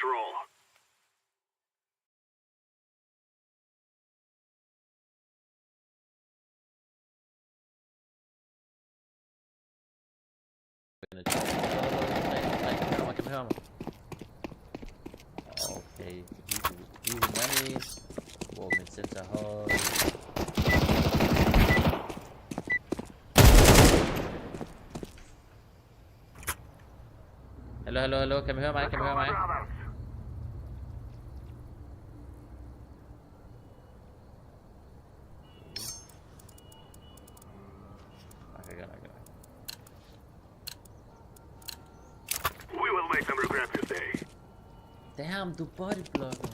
roll. Kan høre mig? Okay, easy money. Wow, mit sætter høj. Hallo, kan man høre mig? Okay, godt. We will make them regret this day. Damn, du bodyblocker.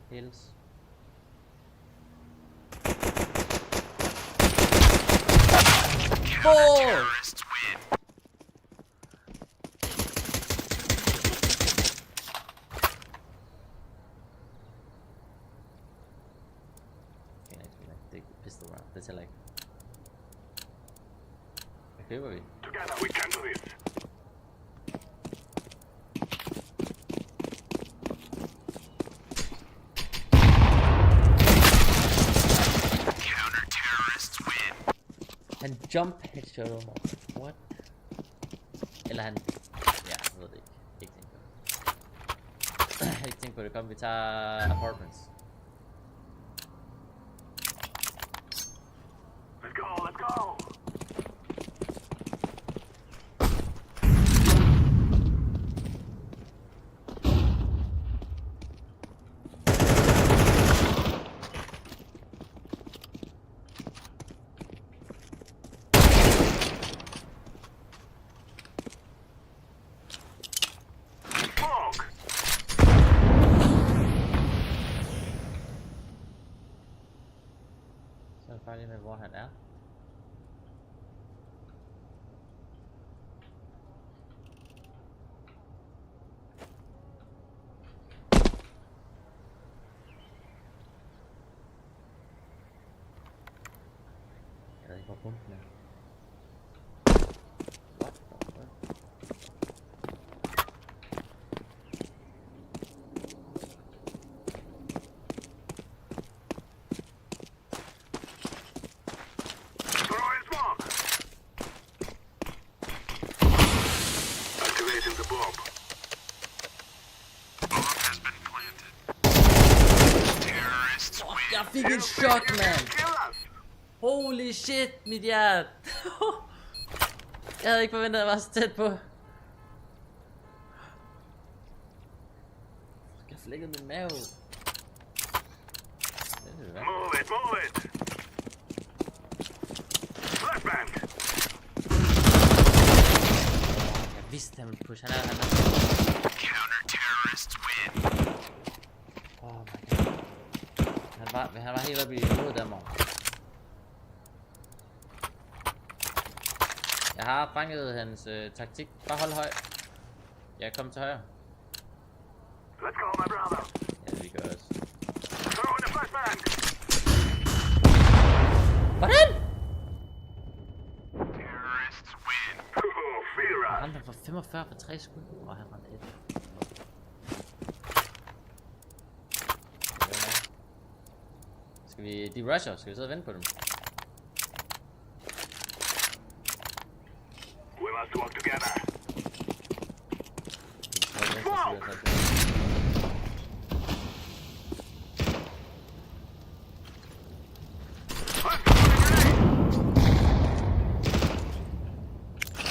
Hills. Oh! Take the pistol round. That's like. Okay, wait. Together we can do this. Counter-terrorists win. Han jump headshot over. What? Eller han... Ja, jeg ved det ikke. Ikke tænkt på det. Ikke tænkt på det. Kom, vi tager apartments. Let's go. Så er det bare lige med, hvor han er. Jeg ved ikke, hvor bunken er. What the fuck? Jeg fik et shot, man. Holy shit, mit hjerte. Jeg havde ikke forventet, at jeg var så tæt på. Jeg flækkede min mave. Move it. Flashbang. Jeg vidste, han ville push. Han er... Counter-terrorists win. Oh my god. Han var helt oppe i hovedet af mig. Jeg har fanget hans taktik. Bare hold høj. Jeg kommer til højre. Let's go, my brother. Ja, vi gør også. Throw in the flashbang. Hvordan? Terrorists win. Feel right. Han var 45 for 3 skud. Og han ramte et. Skal vi... De rusher. Skal vi sidde og vente på dem? We must work together.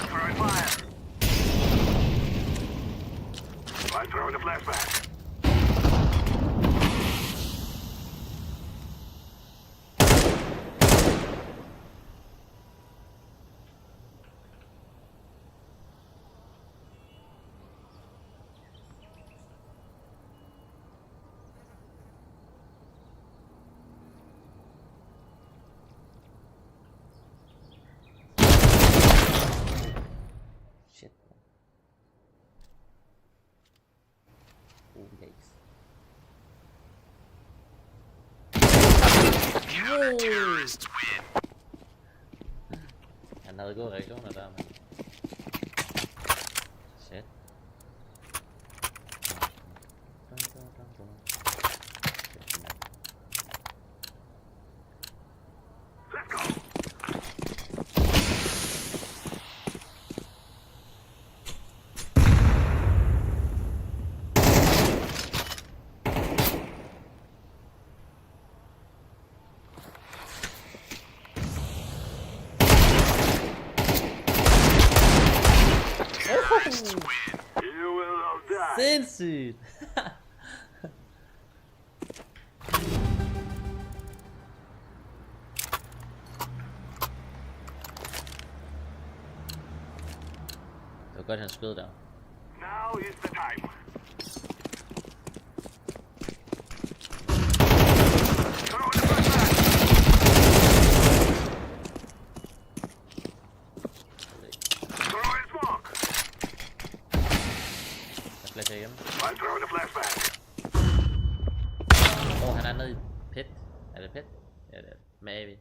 Throwing fire. I'm throwing the flashbang. Shit. Oh, yikes. Terrorists win. havde gode reaktioner der, men... Shit. You will all die. Sindssygt! Det var godt, han skød der. Now is the time. Throw the flashbang. Throw in smoke. Jeg flasher hjem. I'm throwing a flashbang. Han er nede i pit. Er det pit? Ja, det er med AV.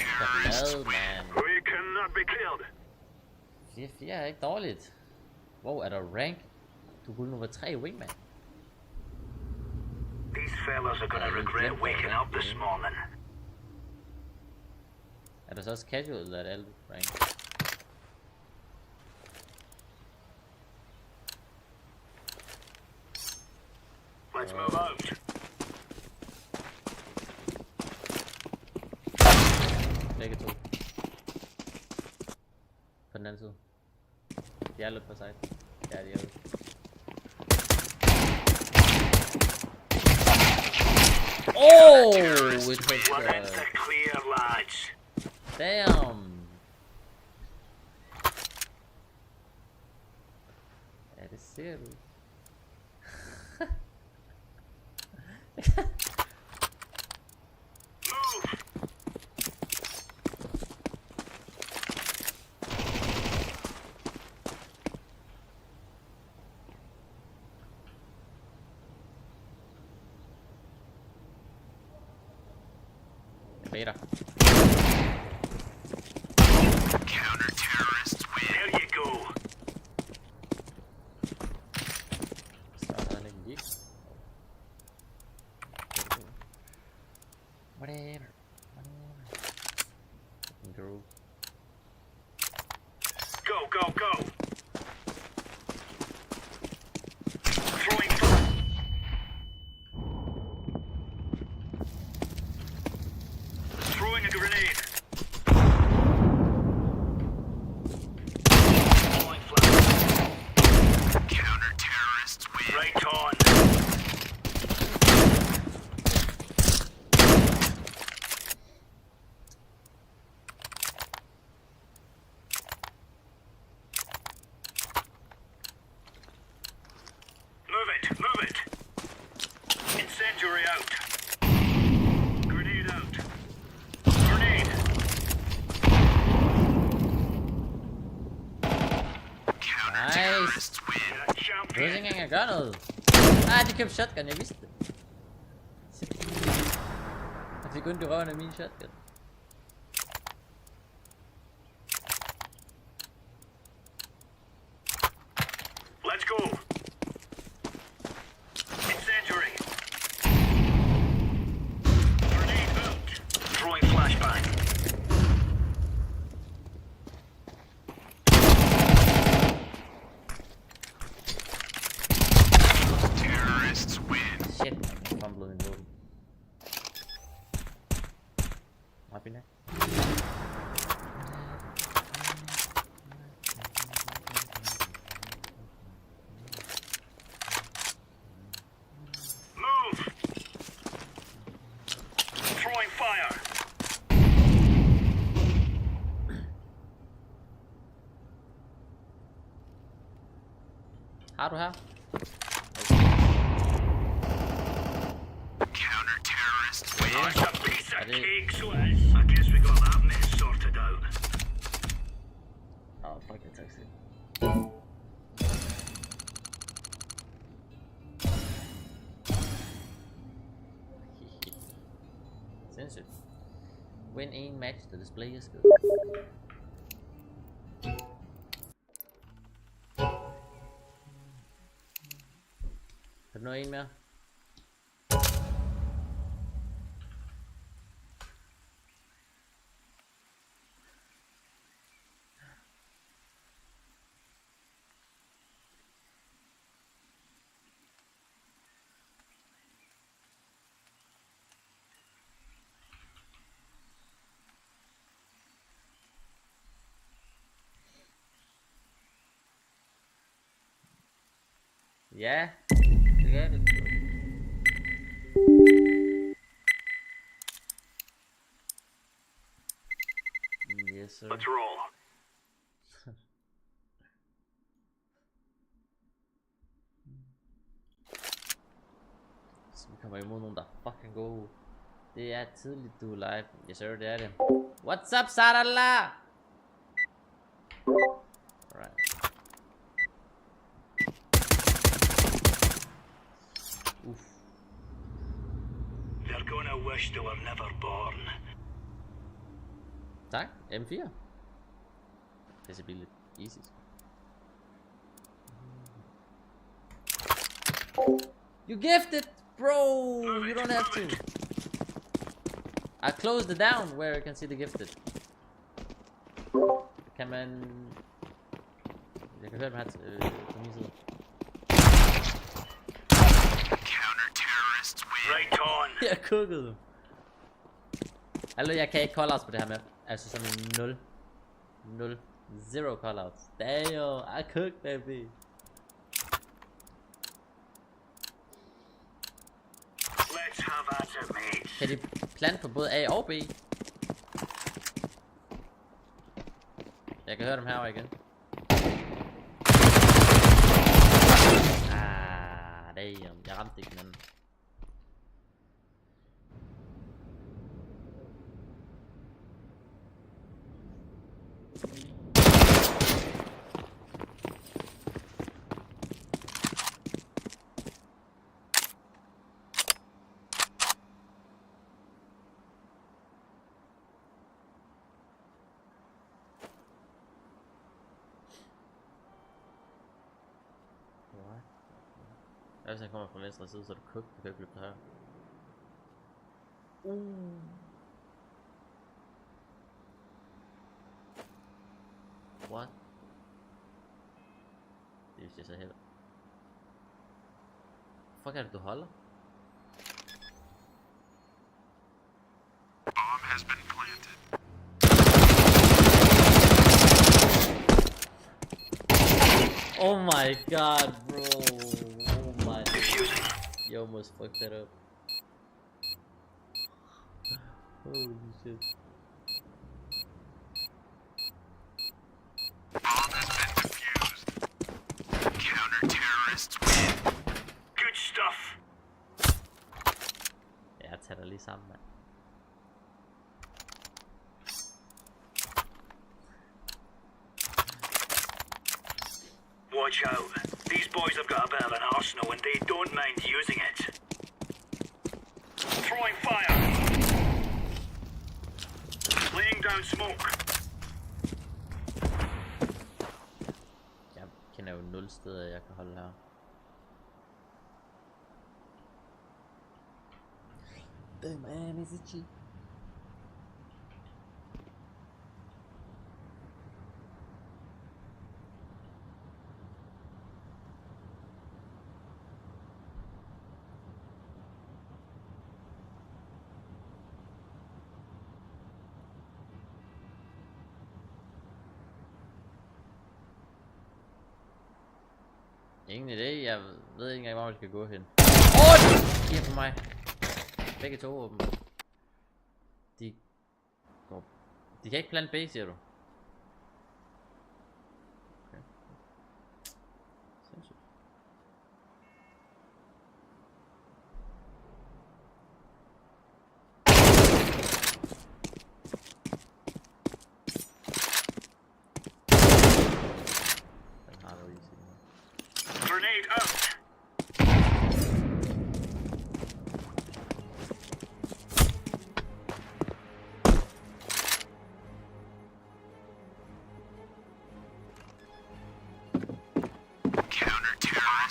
Glad, man. We cannot be killed. 4-4 er ikke dårligt. Wow, er der rank? Du kunne nummer 3 wingman. These fellas are gonna regret waking up this morning. Er der så også casual, eller er det alt rank? Let's move out. Begge to. På den anden side. De er lidt på side. Ja, de er ude. Oh! It hit We're in the clear, lads. Damn! Ja, det ser du. Move. Jeg beder. Counter-terrorists win. There you go. Så er der ikke en gik. Whatever. Groove. Go, go, go. Throwing Throwing a grenade. Throwing flash. Counter-terrorists win. Right on. Move it, move it. Incendiary out. Grenade out. Grenade. Nice! You're a Du champion. ikke engang at gøre noget. De købte shotgun, jeg vidste det. Jeg fik ondt i røven af min shotgun. Let's go. Incendiary. Grenade out. Throwing flashbang. Terrorists win. Shit, man. Fumblede min våben. Op i næk. Move. Throwing fire. Har du her? Counter-terrorist win. That's a piece of I did. cake, Swiss. I guess we got that mess sorted out. Oh, fuck, det taxi. Sindssygt. Win en match, the display is good. Har du noget en mere? Ja, det gør det. Yes, sir. Let's roll. Så vi kommer imod nogen, der fucking gode. Det er tidligt, du er live. Yes, sir, det er det. What's up, Sarala? Alright. Uff. They're gonna wish they were never born. Tak, M4. Det ser billigt. Easy. You gifted, bro! You don't have to. I closed it down where you can see the gifted. Kan man... Jeg kan høre dem her på min side. Counter-terrorists win. Right on. Jeg kukkede dem. Hallo, jeg kan ikke callouts på det her med. Altså sådan en 0. 0 callouts. Damn, I cooked baby. Let's have at it, mate. Kan de plante på både A og B? Jeg kan høre dem herovre igen. Ah, damn. Jeg ramte ikke den anden. Hvis han kommer fra venstre side, så er du cooked. Du kan ikke løbe til højre. What? Det er hvis jeg så heller. Fuck er det du holder? Bomb has been planted. Oh my god, bro. You almost fucked that up. Holy shit. Bomb has been defused. Counter-terrorists win. Good stuff. Jeg tager dig lige sammen, mand. Watch out. These boys have got a bit of an arsenal and they don't mind using it. Throwing fire. Laying down smoke. Jeg kender jo 0 steder, jeg kan holde her. Man, is it cheap? Ingen idé, jeg ved ikke engang, hvor vi skal gå hen. De er på mig. Begge to åben. De kan ikke plante B, siger du? Okay. Sindssygt. Grenade out.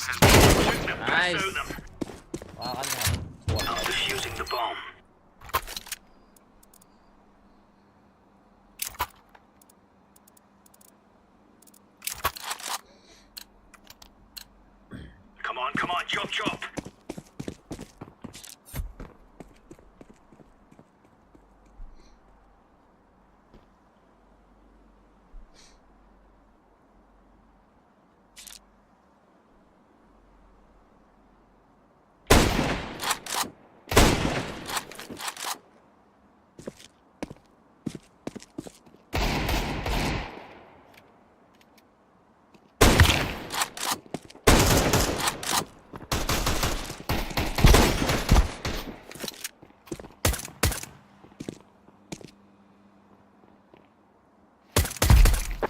Nice. Shoot them. Wow, anh thua. I'm defusing the bomb. Come on, chop chop.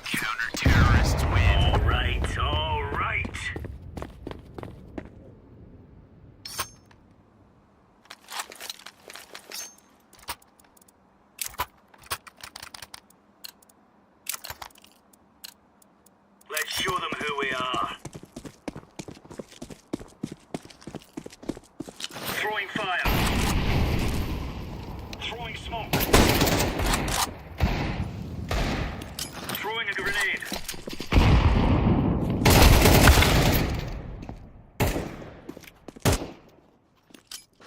Counter-terrorists win. All right. Let's show them who we are. Throwing fire. Throwing smoke. Throwing a grenade.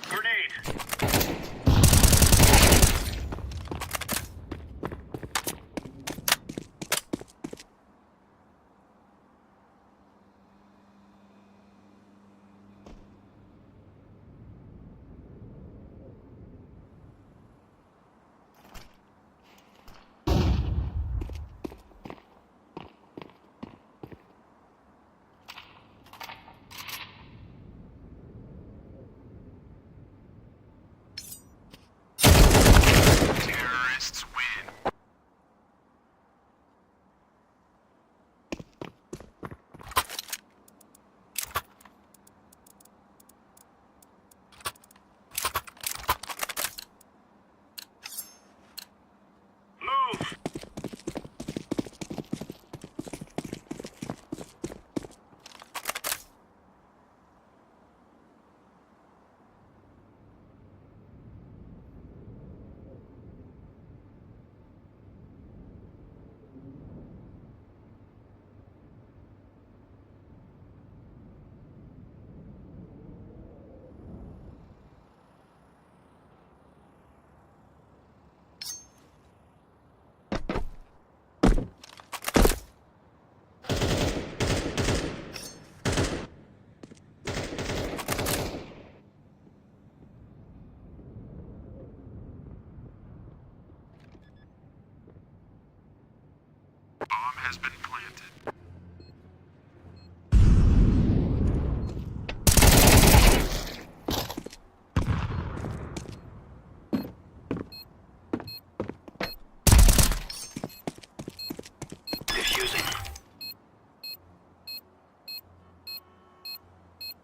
Grenade. Terrorists win. Move. Bomb has been planted. Defusing.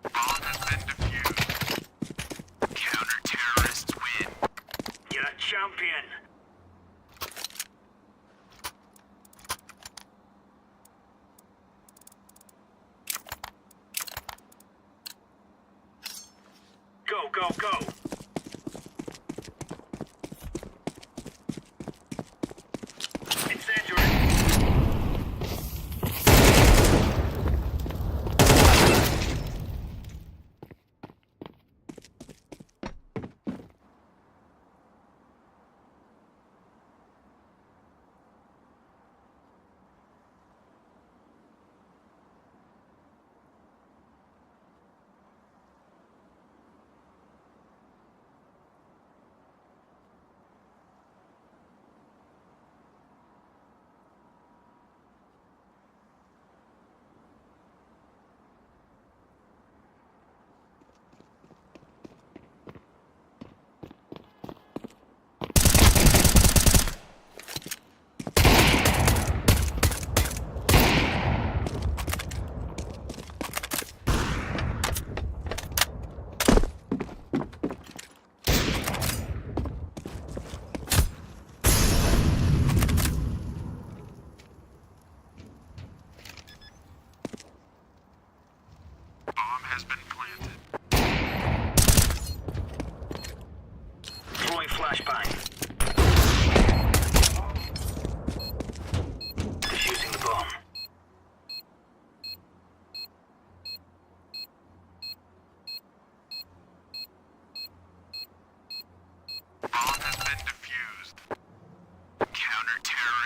Bomb has been defused. Counter-terrorists win. You're a champion. Go, go. Incendiary.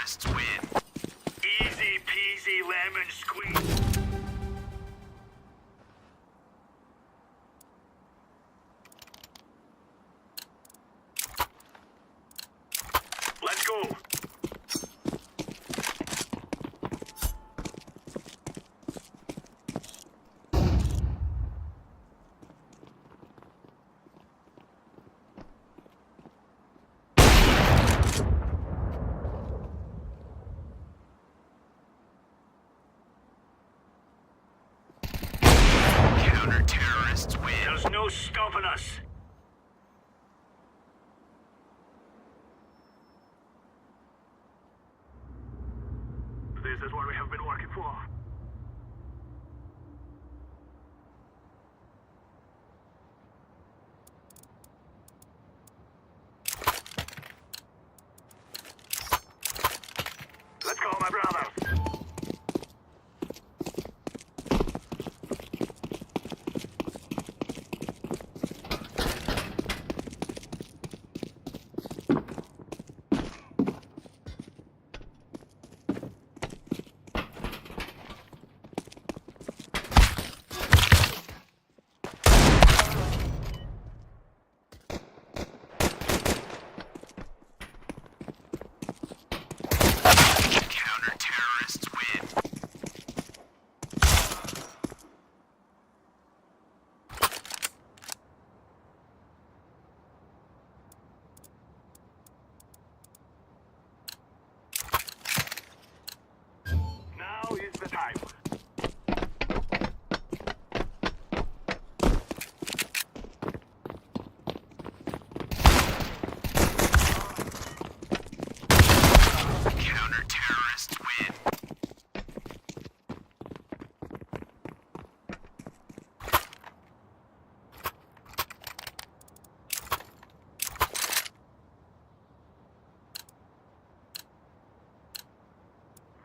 Counter-terrorists win. Easy peasy lemon squeeze. Let's go. Counter-terrorists win. There's no stopping us. This is what we have been working for. Let's go, my brothers. Counter-terrorists win. Now is the time. Counter-terrorists win.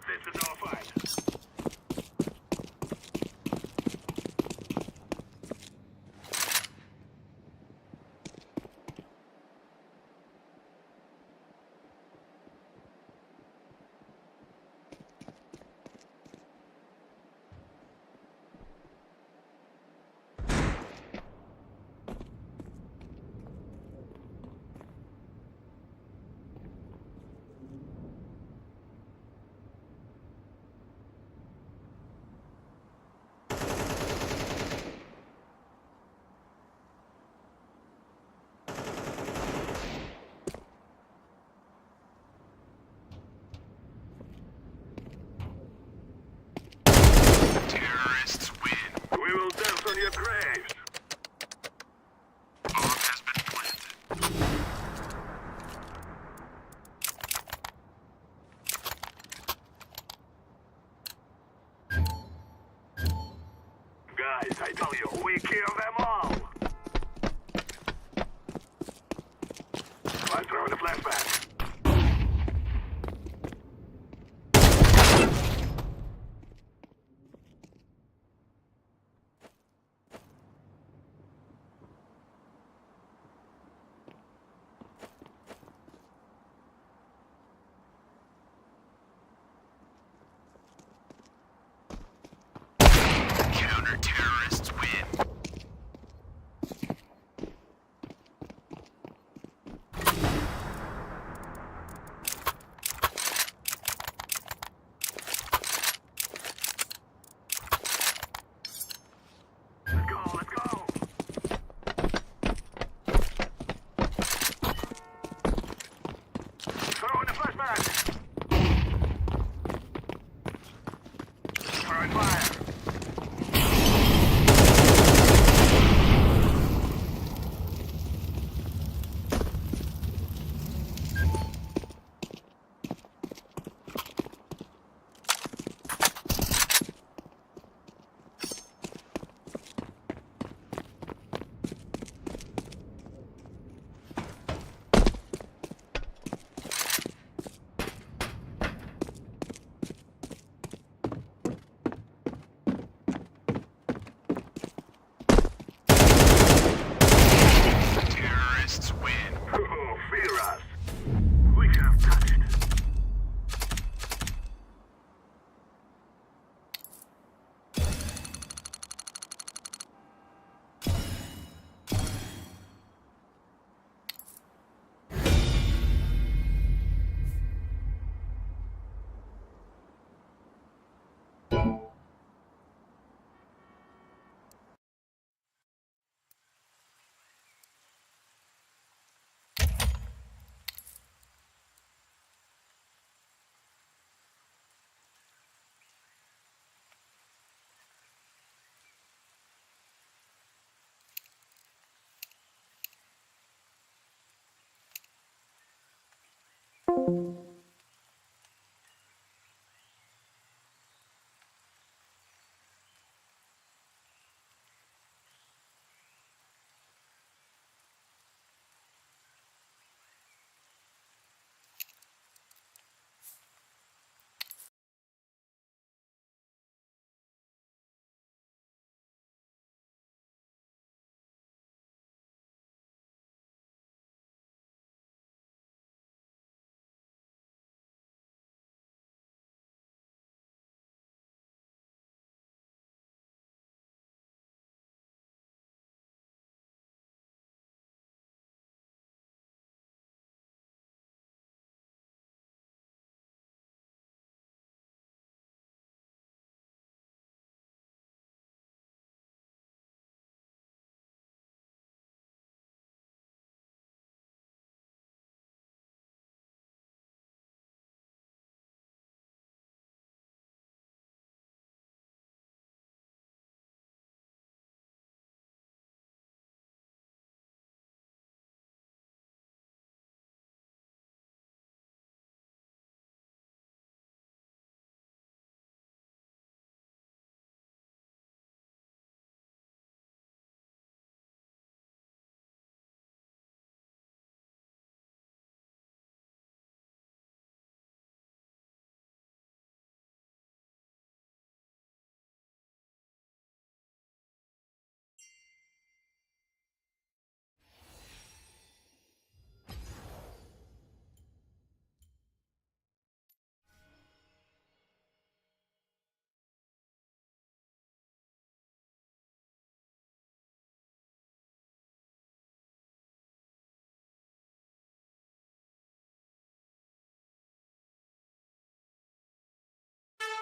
This is our fight. Terrorists win. We will dance on your graves. Bomb has been planted. Guys, I tell you, we kill them all. I'm throwing a flashback. Counter-terrorists win.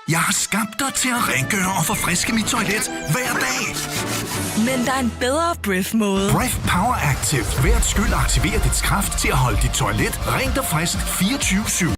Jeg har skabt dig til at rengøre og forfriske mit toilet hver dag. Men der er en bedre Bref-måde. Bref Power Active. Hvert skyld aktiverer dets kraft til at holde dit toilet rent og frisk 24/7.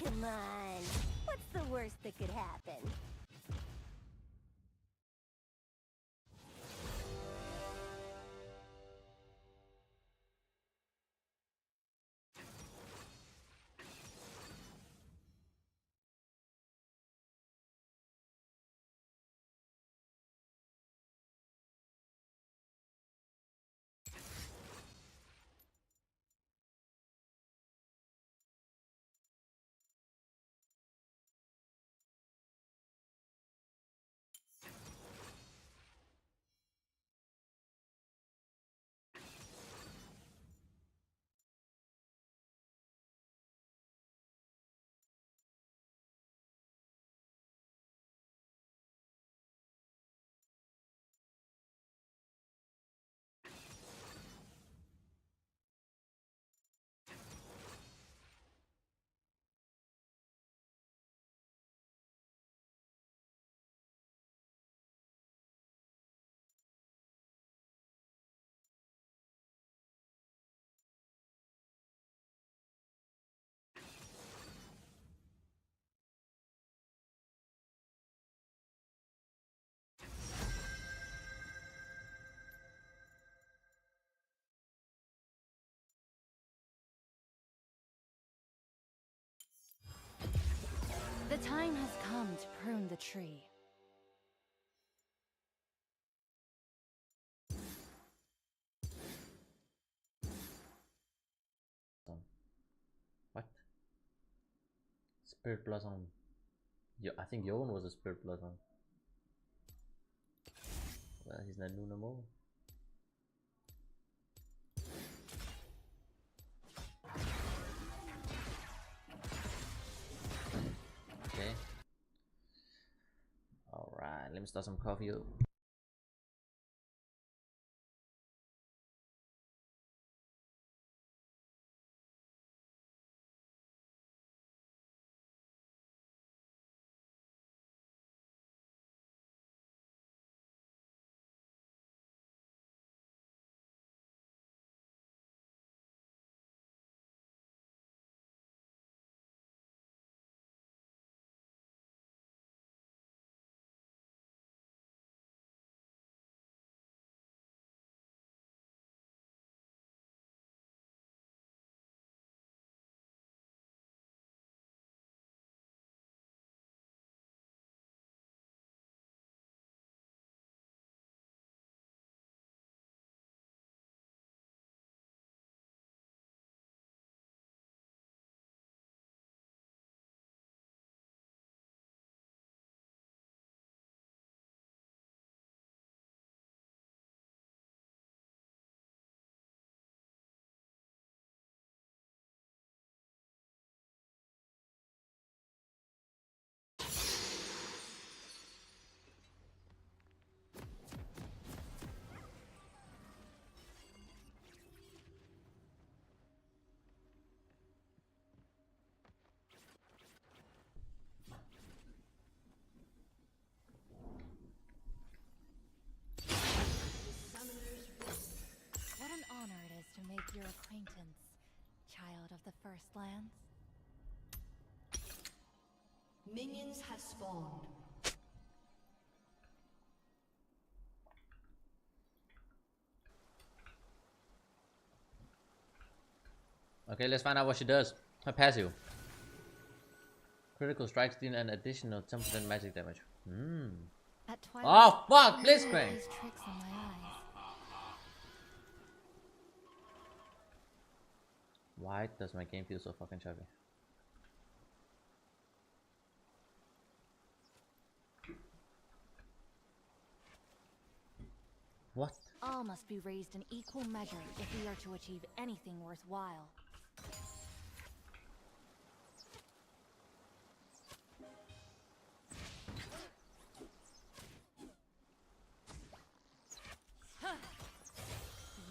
Come on. What's the worst that could happen? time has come to prune the tree. What? Spirit Blossom. I think Johan was a Spirit Blossom. Well, he's not new no more. Okay. Alright, let me start some coffee up. What an honor it is to make your acquaintance, child of the First Lands. Minions have spawned. Okay, let's find out what she does. Her passive. Critical strikes deal an additional 10% magic damage. At twilight, Oh fuck, I Blitzcrank! use tricks in my eyes. Why does my game feel so fucking choppy? What? All must be raised in equal measure if we are to achieve anything worthwhile.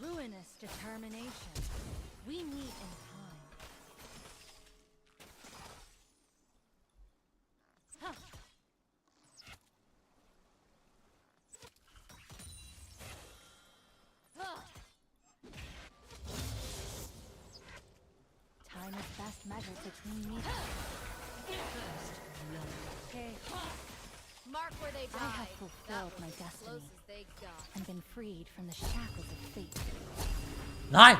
Ruinous determination. We meet in time. Huh. Time is best measured between me. Okay. Mark where they died. I have fulfilled my destiny They got. and been freed from the shackles of fate. Nine!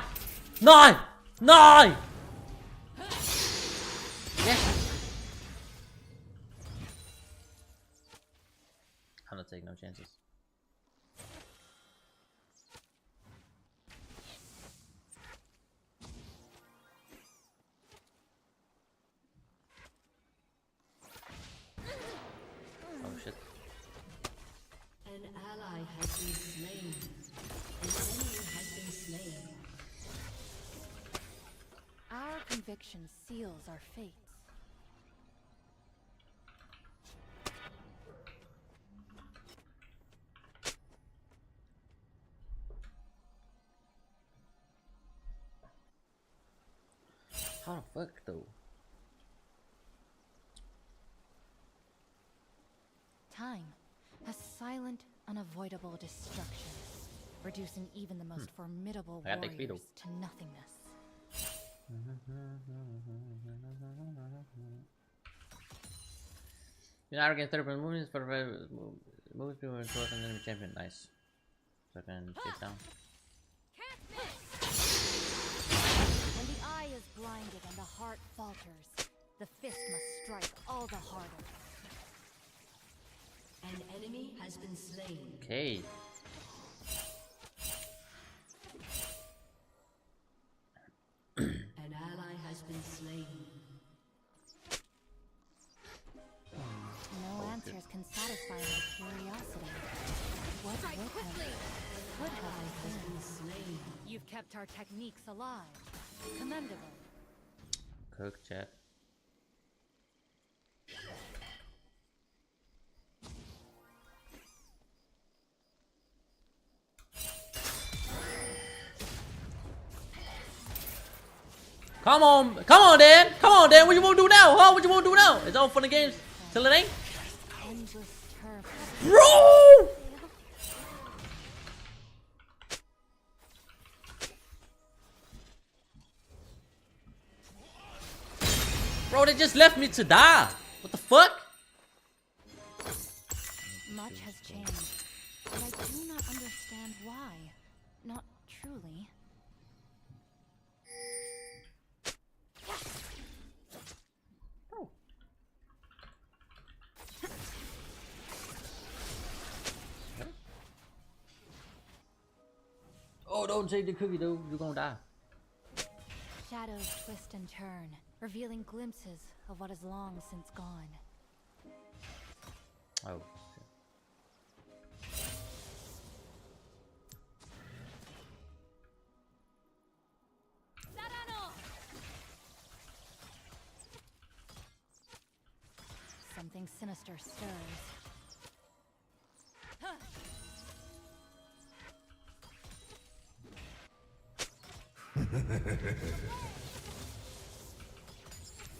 Nine! Nine! Yes! I'm not taking no chances. Oh shit. An ally has been slain. An enemy has been slain. Our conviction seals our fates. How the fuck though? Time, a silent, unavoidable destruction, reducing even the most formidable I got the warriors to nothingness. You now get 30% movements for moves people towards an enemy champion. Nice. So I can chase down. When the eye is blinded and the heart falters, the fist must strike all the harder. enemy has been slain. Okay. An ally has been slain. No answers can satisfy my curiosity. What Strike would quickly! could have Has been? been slain. You've kept our techniques alive. Commendable. Cook chat. Come on, Dan. Come on, Dan. What you want to do now? Huh? What you want to do now? It's all fun and games till it ain't. Endless turf. Bro! Bro, they just left me to die. What the fuck? Much has changed, but I do not understand why. Not truly. Oh, don't take the cookie, though. You're gonna die. Shadows twist and turn, revealing glimpses of what is long since gone. Oh. Sarano! Something sinister stirs.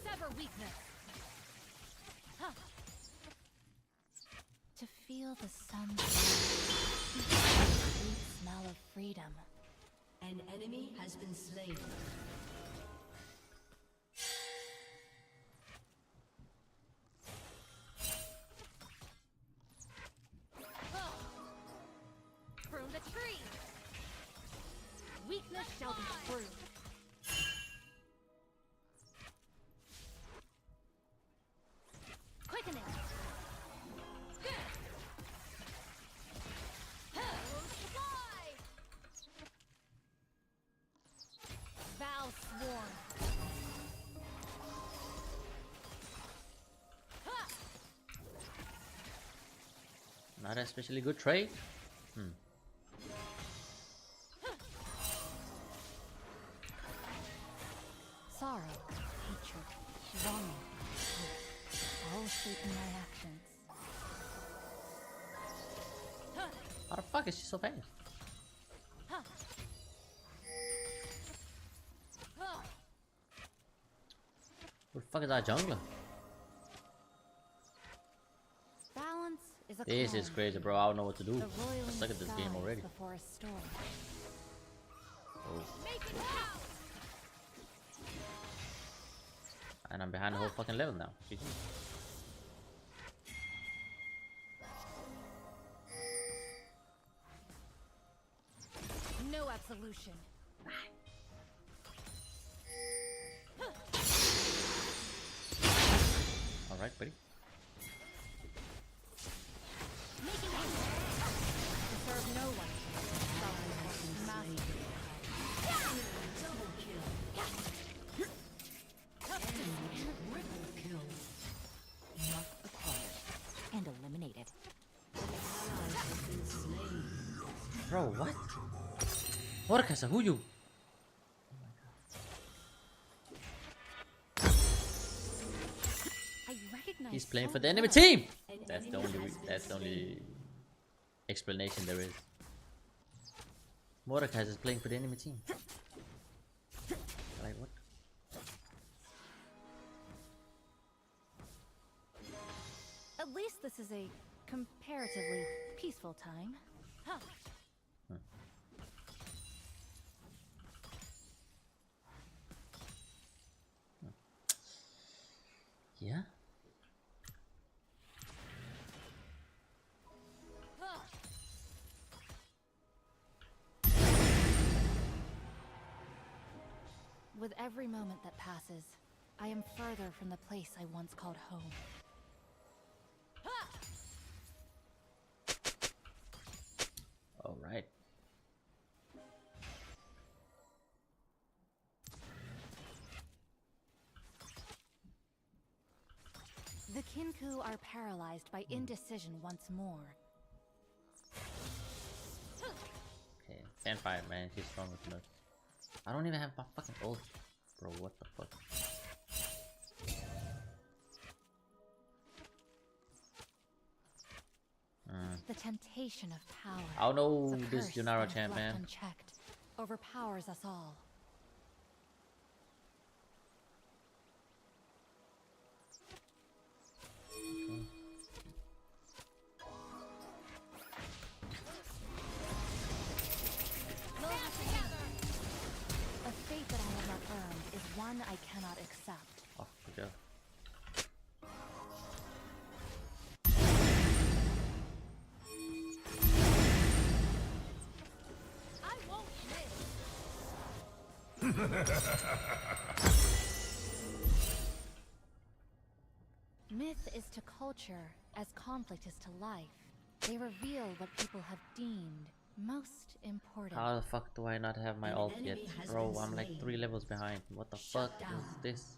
Sever weakness. To feel the sun, the sweet smell of freedom. An enemy has been slain. Prune the tree. Weakness shall be pruned. Quickening. Fly. Vow sworn. Not especially good trade. Sorrow, hatred, longing, hope, all shaping my actions. How the fuck is she so fast? Who the fuck is our jungler? Balance is a This is calm. crazy, bro. I don't know what to do. The I roiling suck at this game skies already. before a storm. Oh. Make it count. And I'm behind the whole fucking level now. GG. No absolution. Alright, buddy. Making haste. To serve no one. Master. Double kill. Triple kill. Mark acquired and eliminated. Ally has been slain. Bro, what? Orcasa, who you? I recognize. He's playing so for the enemy well. team! An That's the enemy only has been that's the only slain. explanation there is. Mordecai is playing for the enemy team. Like what? At least this is a comparatively peaceful time. Huh. Yeah? With every moment that passes, I am further from the place I once called home. All right. The Kinku are paralyzed by indecision once more. Okay, stand by it, man. He's strong with Smith. I don't even have my fucking ult. Bro, what the fuck? The temptation of power. Oh no, the this curse Yunara that, champ, if man. left unchecked, overpowers us all. A fate that I have not earned is one I cannot accept. Off we go. I won't miss. Myth is to culture as conflict is to life. They reveal what people have deemed most important. How the fuck do I not have my An ult yet? enemy has Bro, been I'm like slain. 3 levels behind. What the Shut fuck down. is this?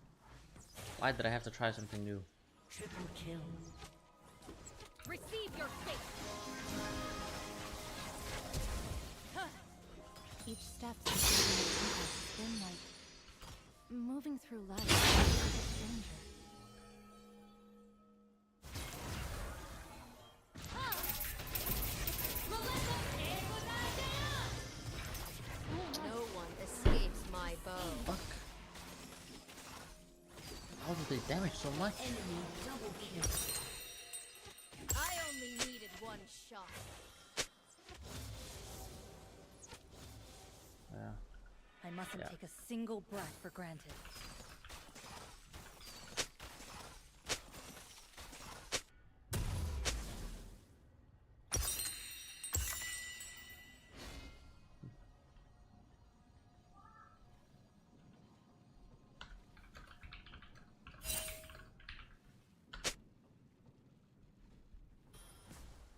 Why did I have to try something new? Triple kill. Receive your fate. Each step since leaving the temple has been like moving through life as a stranger. No one escapes my bow. Fuck. How do they damage so much? Enemy double kill. I only needed one shot. Yeah. I mustn't Yeah. take a single breath for granted.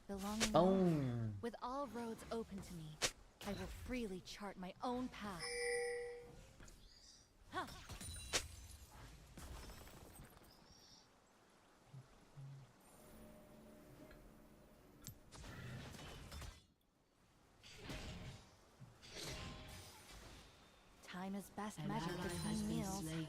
Belonging home, Boom. with all roads open to me, I will freely chart my own path. Huh. Time is best An measured ally has between been meals. slain.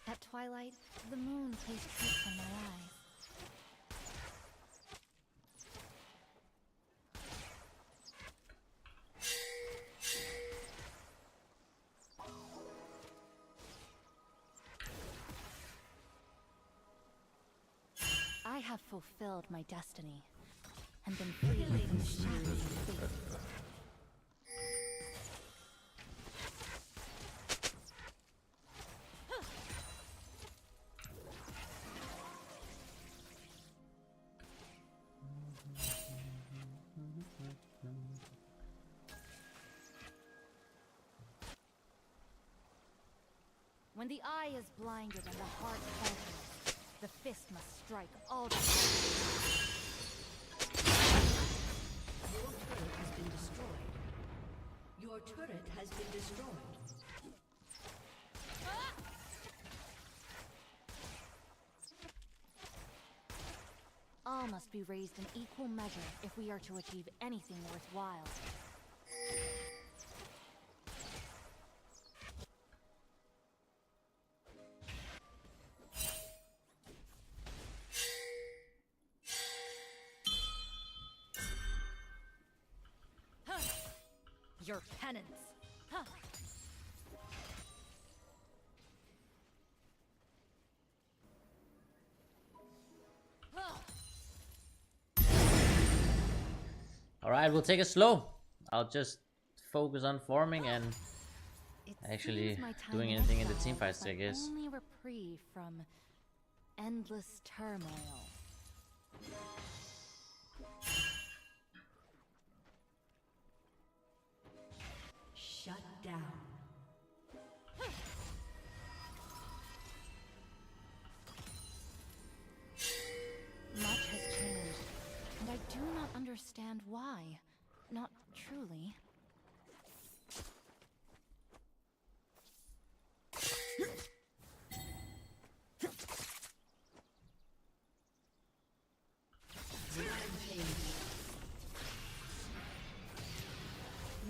At twilight, the moon plays tricks on my eyes. I have fulfilled my destiny and been freed from the shackles of fate. When the eye is blinded and the heart falters, the fist must strike all the Your turret has been destroyed. Your turret has been destroyed. all must be raised in equal measure if we are to achieve anything worthwhile. Your penance. Huh. Alright, we'll take it slow. I'll just focus on farming and It actually seems my time doing anything in the exile team fights, was I my guess. Only reprieve from endless turmoil. understand why. Not truly.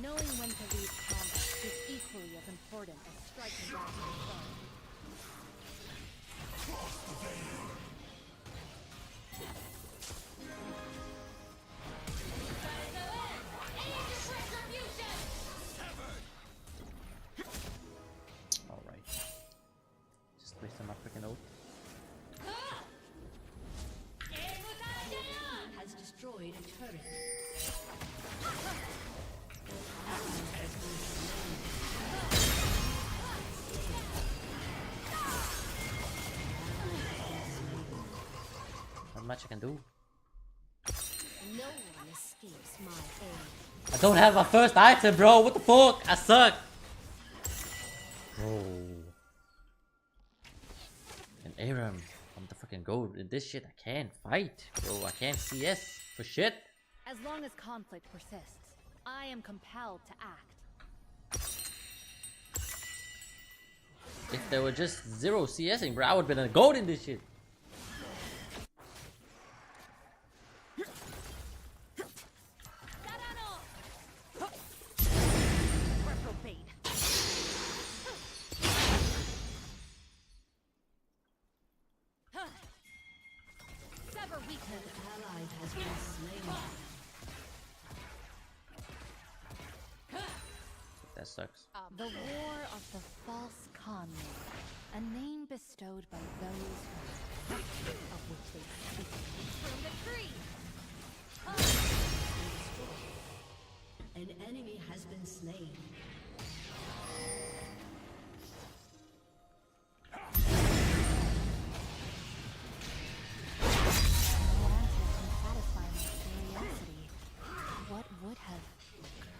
Knowing when to leave combat is equally as important as striking down the foe. Alright. Just wasting my freaking ult. Has destroyed a turret. Not much I can do. No one escapes my aim. I don't have my first item, bro. What the fuck? I suck. Bro. And Aram, I'm the fucking gold. In this shit, I can't fight, bro. I can't CS for shit. As long as conflict persists, I am compelled to act. If there were just zero CSing, bro, I would have been a gold in this shit. Ally has been slain. That sucks. The War of the False Conman, a name bestowed by those who of which they speak. From the tree! An enemy has been slain. What would have,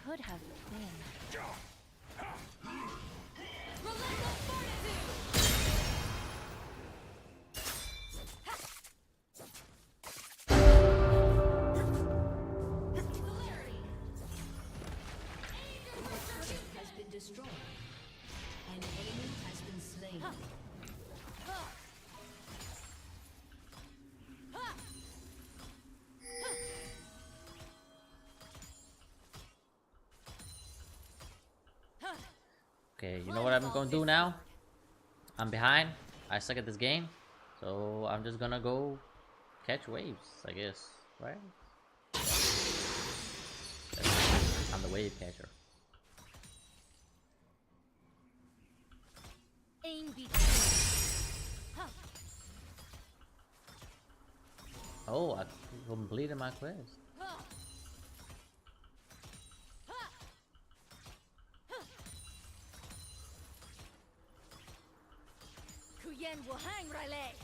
could have been. Has been destroyed. An enemy has been slain. Okay, you know what I'm gonna do now? I'm behind. I suck at this game. So I'm just gonna go catch waves, I guess. Right? I'm the wave catcher. Aim be Oh, I completed my quest. Kuyen will hang Riley.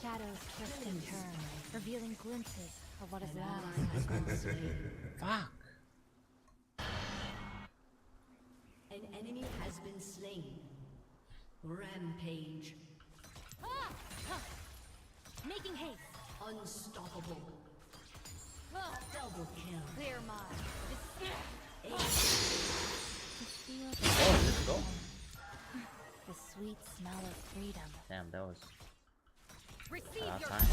Shadows twist and turn, revealing glimpses of what is An lost. ally has been slain. Fuck. An enemy has been slain. Rampage. Making haste. Unstoppable. Double kill. Clear mind. Oh, let's go. The sweet smell of freedom. Damn, that was Receive a lot of your time.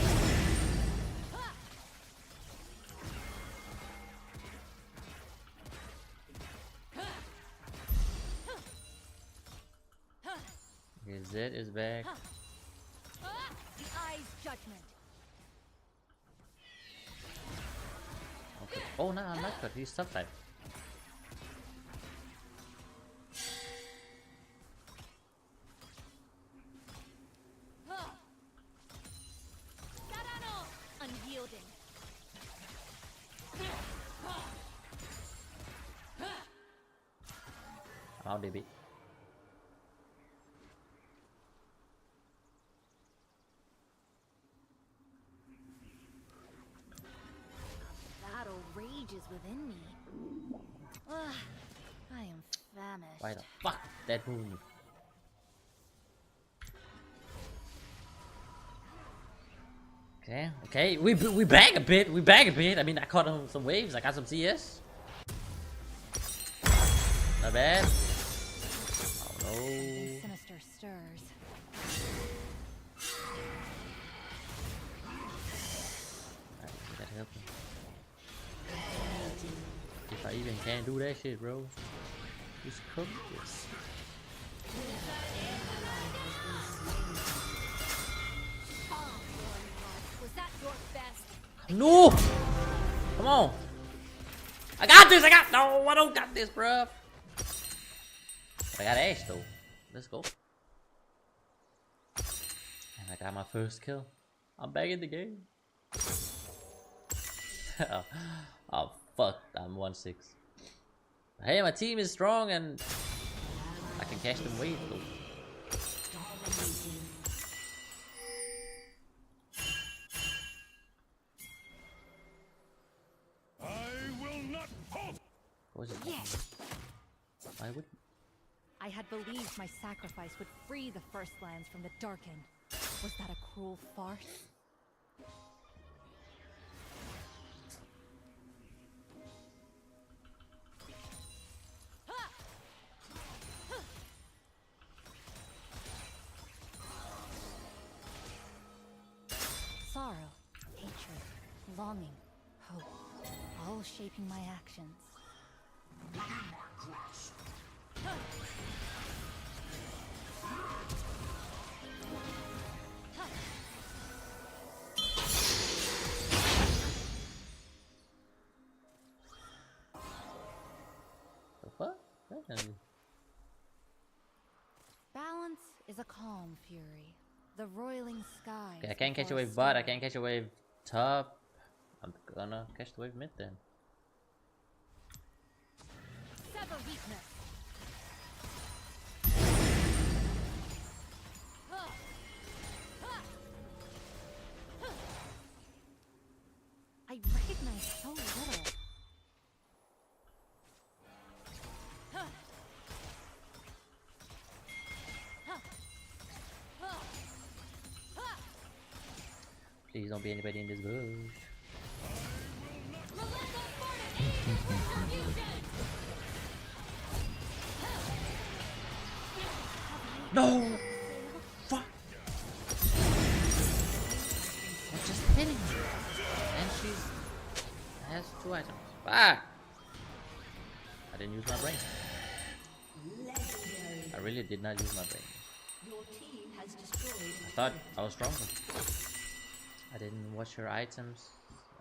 Okay, Zed is back. The eye's judgment. Okay. Oh no, I'm not good. He's subtype. Sarano! Unyielding. I'm out, DB. Battle rages is within me. Ugh, I am famished. Why the fuck that move? Okay, we back a bit. I mean, I caught him some waves. I got some CS. Not bad. Oh no. Sinister stirs. Alright, we gotta help him. If I even can do that shit, bro. Just cook this. Was that your best? No! Come on! I got this! No, I don't got this, bruh! I got Ash though. Let's go. And I got my first kill. I'm back in the game. Oh fuck, I'm 1-6. Hey, my team is strong and I can catch them waves though. What was it? Yes! Why would I had believed my sacrifice would free the First Lands from the Darken. Was that a cruel farce? Sorrow, hatred, longing, hope, all shaping my actions. the fuck? Balance is a calm fury. The roiling sky. Okay, I can't catch a wave bot, I can't catch a wave top. I'm gonna catch the wave mid then. Sever weakness. I recognize so little. Please don't be anybody in this bush. No! Fuck! I'm just hitting her. And she has 2 items. Fuck! I didn't use my brain. I really did not use my brain. Your team has destroyed. I thought I was stronger. I didn't watch her items.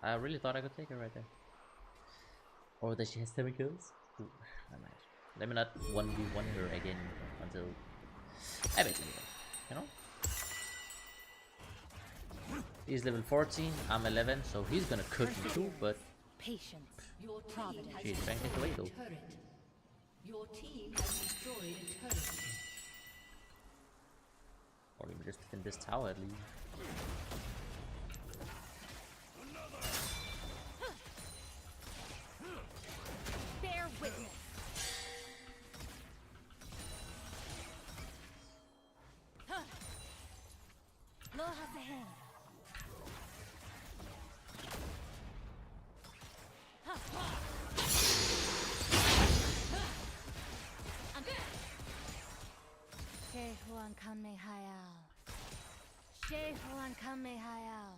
I really thought I could take her right there. Or that she has 7 kills. Ooh, I might. Let me not 1v1 her again until eventually, you know? He's level 14, I'm 11, so he's gonna cook me too, but Patience. Your team Providence. has she's trying to get away though. turret. Your team has destroyed a turret. Or even just in this tower at least. Bear witness. Lo has a hand. Shehuan Kame Hayao. Shehuan Kame Hayao.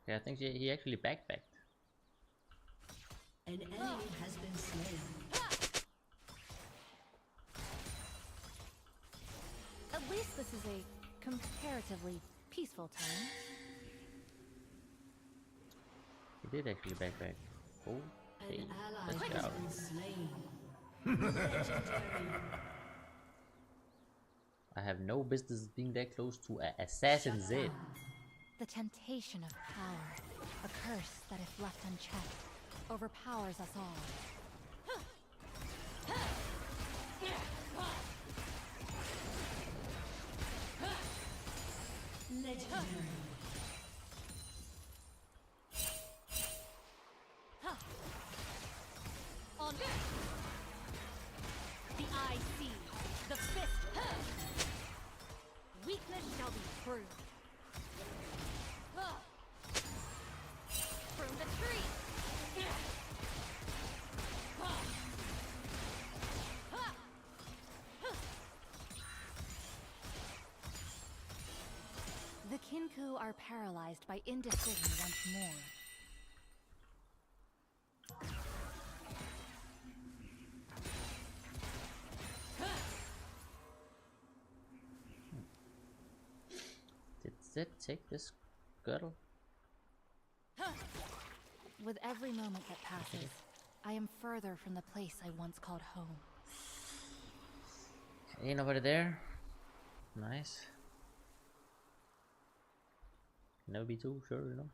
Yeah, I think he actually backpacked. An enemy has been slain. At least this is a comparatively peaceful time. He did actually backpack. Oh, okay. An ally Let's get has out. been slain. I have no business being that close to an assassin Z. The temptation of power, a curse that if left unchecked, overpowers us all. Legendary. through. From the tree. The Kinku are paralyzed by indecision once more. Did it take this girdle? With every moment that passes, I am further from the place I once called home. Ain't nobody there. Nice. No be too sure, you know.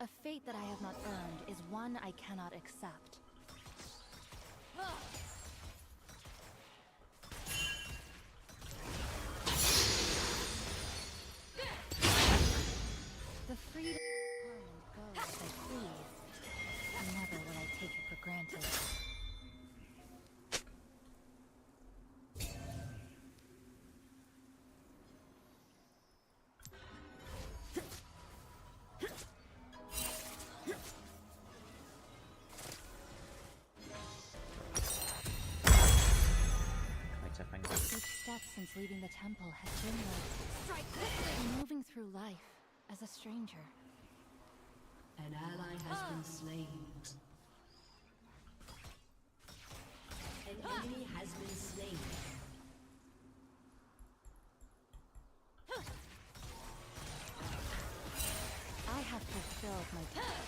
A fate that I have not earned is one I cannot accept. The freedom of come and go as I please. Never will I take it for granted. Each step since leaving the temple has been like moving through life as a stranger. An ally has been slain. An enemy has been slain. I have fulfilled my task.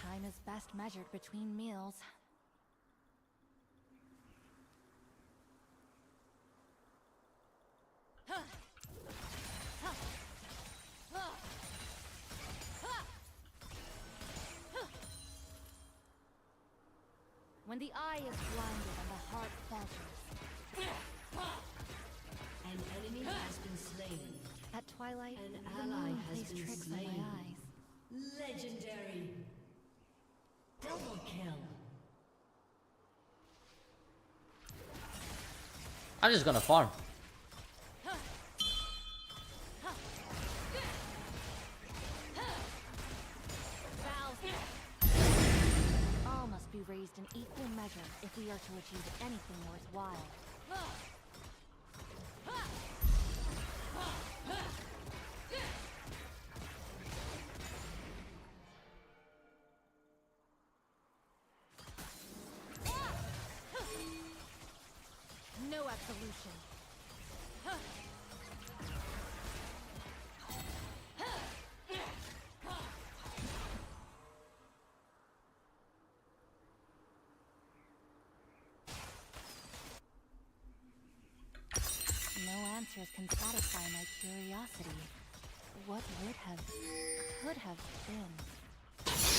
Time is best measured between meals. When the eye is blinded and the heart falters. An enemy has been slain. At twilight, An the ally moon has plays been tricks on slain. my eyes. Legendary. Double kill. I'm just gonna farm. All must be raised in equal measure if we are to achieve anything worthwhile. No absolution. No answers can satisfy my curiosity. What would have, could have been?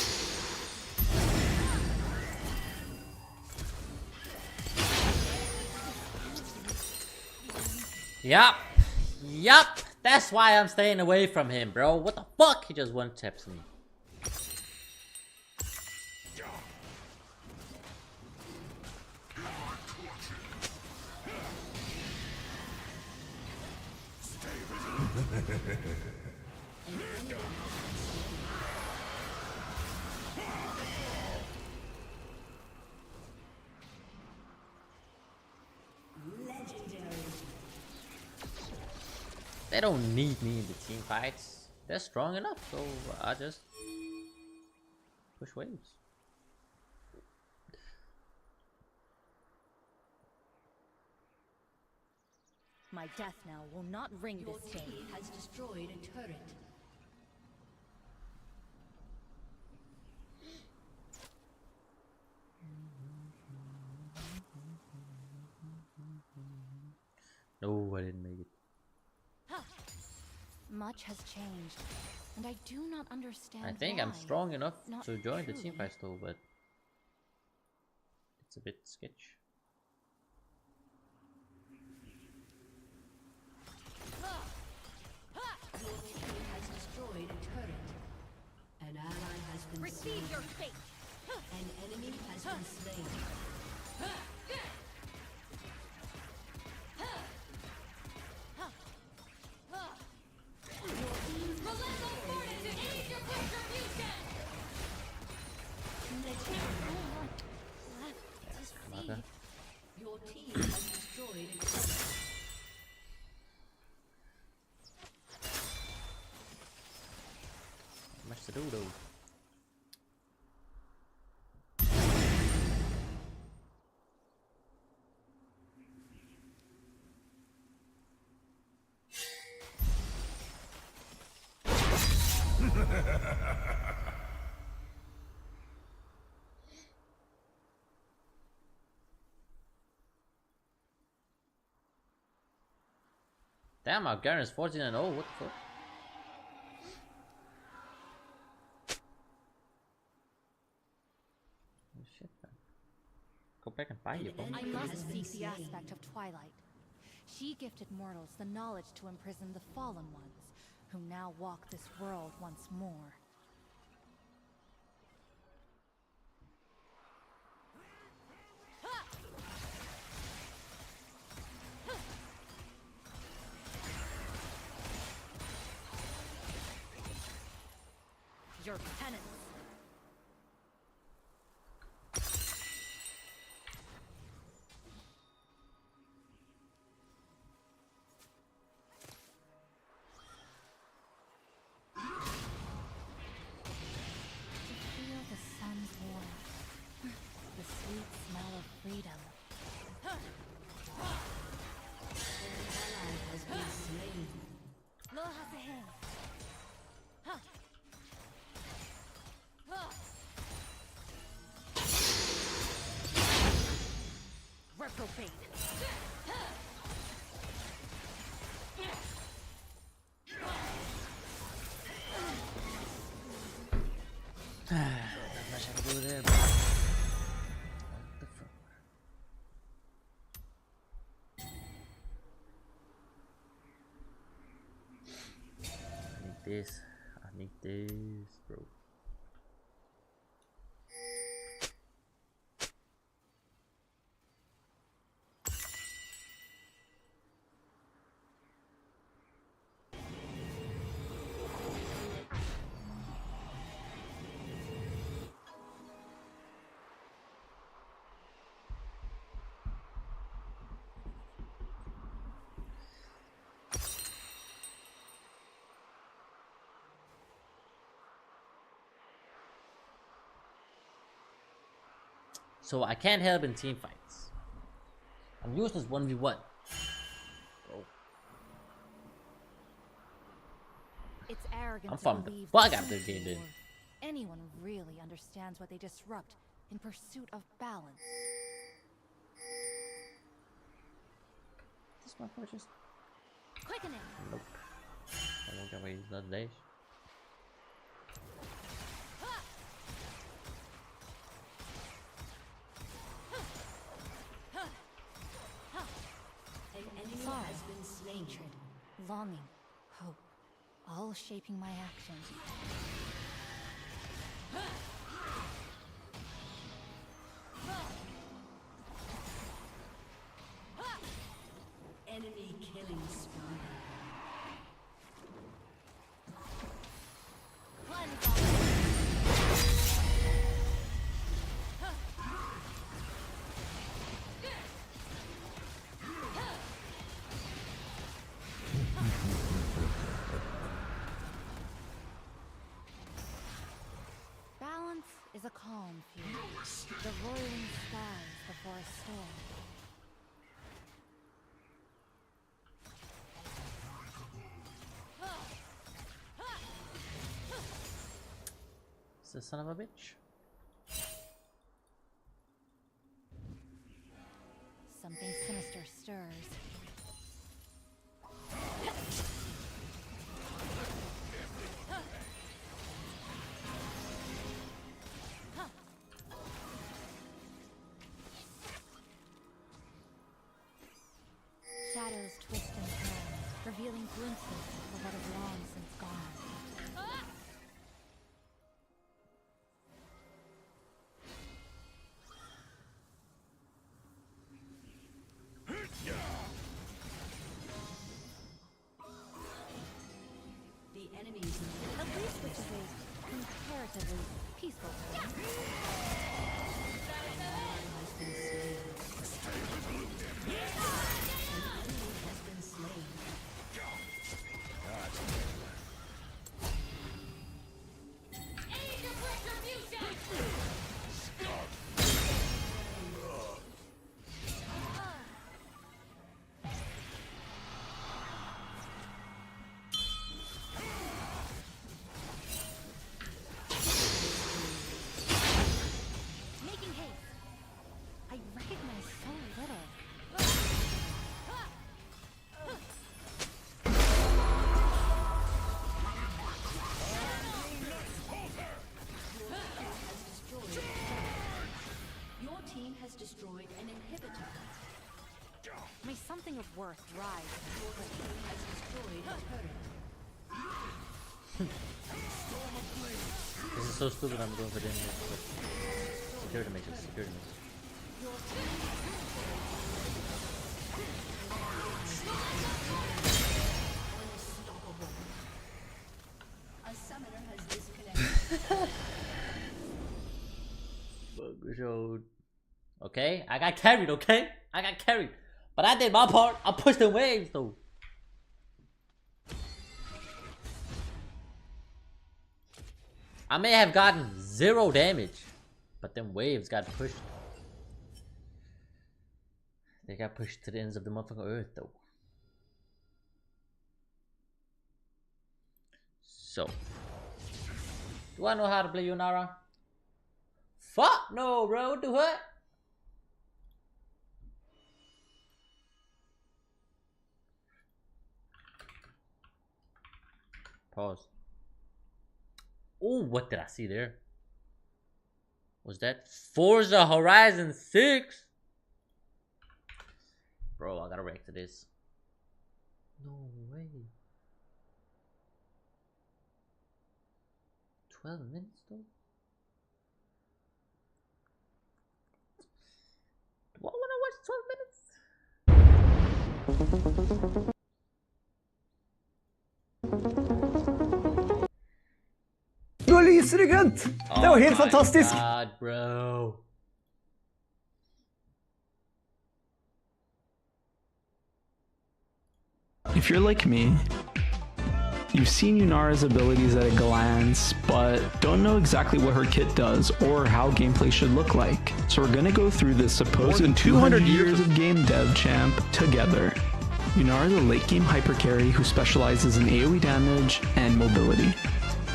Yup. Yup. That's why I'm staying away from him, bro. What the fuck? He just one taps me. They don't need me in the team fights. They're strong enough, so I just push waves. My death now will not ring Your this day. team has destroyed a turret. No, I didn't make it. Much has changed, and I do not understand I think why. I'm strong enough Not to join the truly. team fight still, but it's a bit sketch. Your team has destroyed a turret. An ally has been slain. Receive your fate. An enemy has been slain. Your team has destroyed a turret. Much to do though. Damn, our Garen is 14 and 0. What the fuck? Oh, shit, man. Go back and buy your bomb. I must seek the aspect of Twilight. She gifted mortals the knowledge to imprison the fallen ones, who now walk this world once more. Your penance. Freedom. An ally has been slain. Reprobate. Not much I can do there, bro. What the fuck? I need this, bro. So I can't help in team fights. I'm useless 1v1. Bro. It's arrogant I'm to from the believe fuck that out of the game, dude. anyone really understands what they disrupt in pursuit of balance. This my purchase? Quickening. Nope. I won't get away these other days. An enemy Sorrow, has been slain. hatred, longing, hope, all shaping my actions. Enemy killing spree. Cleanse all. Balance is a calm feeling, the roiling skies before a storm. It's the son of a bitch. Something sinister stirs. Shadows twist and turn, revealing glimpses of what is long since gone. comparatively peaceful time. Making haste. I recognize so little. Your team has destroyed an inhibitor. May something of worth rise. Your team has destroyed a turret. This is so stupid. I'm going for the enemy. Security missions. Security missions. Unstoppable. A summoner has disconnected. Okay, I got carried. Okay, I got carried. But I did my part. I pushed the waves though. I may have gotten 0 damage, but them waves got pushed. They got pushed to the ends of the motherfucking earth though. So, do I know how to play Yunara? Fuck no, bro. Do what? Pause. Oh, what did I see there? Was that Forza Horizon 6? Bro, I gotta react to this. No way. 12 minutes though? Do I wanna watch 12 minutes? Nå lyser det grønt! Det var helt fantastisk! God, bro. If you're like me, you've seen Yunara's abilities at a glance, but don't know exactly what her kit does or how gameplay should look like. So we're gonna go through this supposed 200 years of game dev champ together. Yunara is a late game hyper carry who specializes in AoE damage and mobility.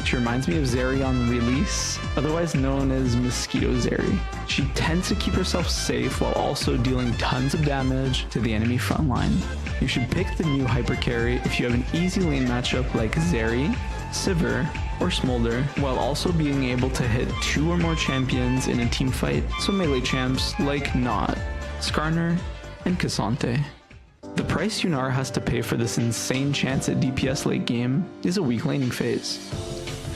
She reminds me of Zeri on release, otherwise known as Mosquito Zeri. She tends to keep herself safe while also dealing tons of damage to the enemy frontline. You should pick the new hyper carry if you have an easy lane matchup like Zeri, Sivir, or Smolder, while also being able to hit 2 or more champions in a team fight, so melee champs like Not, Skarner, and Cassante. The price Yunara has to pay for this insane chance at DPS late game is a weak laning phase.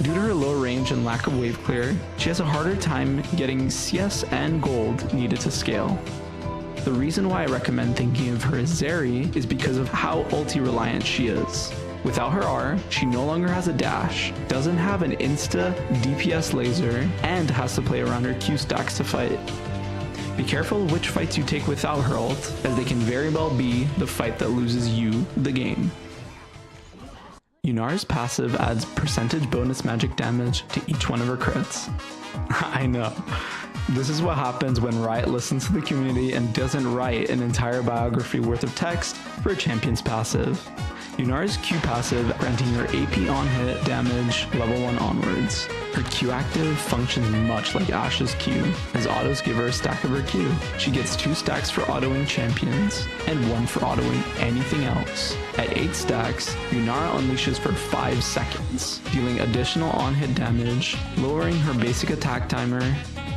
Due to her low range and lack of wave clear, she has a harder time getting CS and gold needed to scale. The reason why I recommend thinking of her as Zeri is because of how ulti reliant she is. Without her R, she no longer has a dash, doesn't have an insta DPS laser, and has to play around her Q stacks to fight. Be careful which fights you take without her ult, as they can very well be the fight that loses you the game. Yunara's passive adds percentage bonus magic damage to each one of her crits. I know. This is what happens when Riot listens to the community and doesn't write an entire biography worth of text for a champion's passive. Yunara's Q passive granting her AP on hit damage level 1 onwards. Her Q active functions much like Ashe's Q, as autos give her a stack of her Q. She gets 2 stacks for autoing champions, and 1 for autoing anything else. At 8 stacks, Yunara unleashes for 5 seconds, dealing additional on-hit damage, lowering her basic attack timer,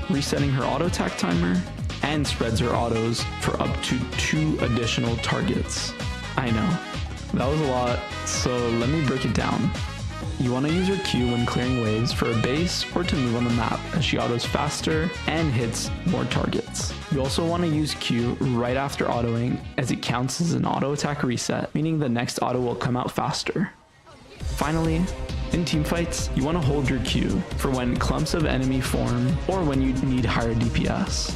resetting her auto attack timer, and spreads her autos for up to 2 additional targets. I know, that was a lot, so let me break it down. You want to use your Q when clearing waves for a base or to move on the map, as she autos faster and hits more targets. You also want to use Q right after autoing, as it counts as an auto attack reset, meaning the next auto will come out faster. Finally, In teamfights, you want to hold your Q for when clumps of enemy form or when you need higher DPS.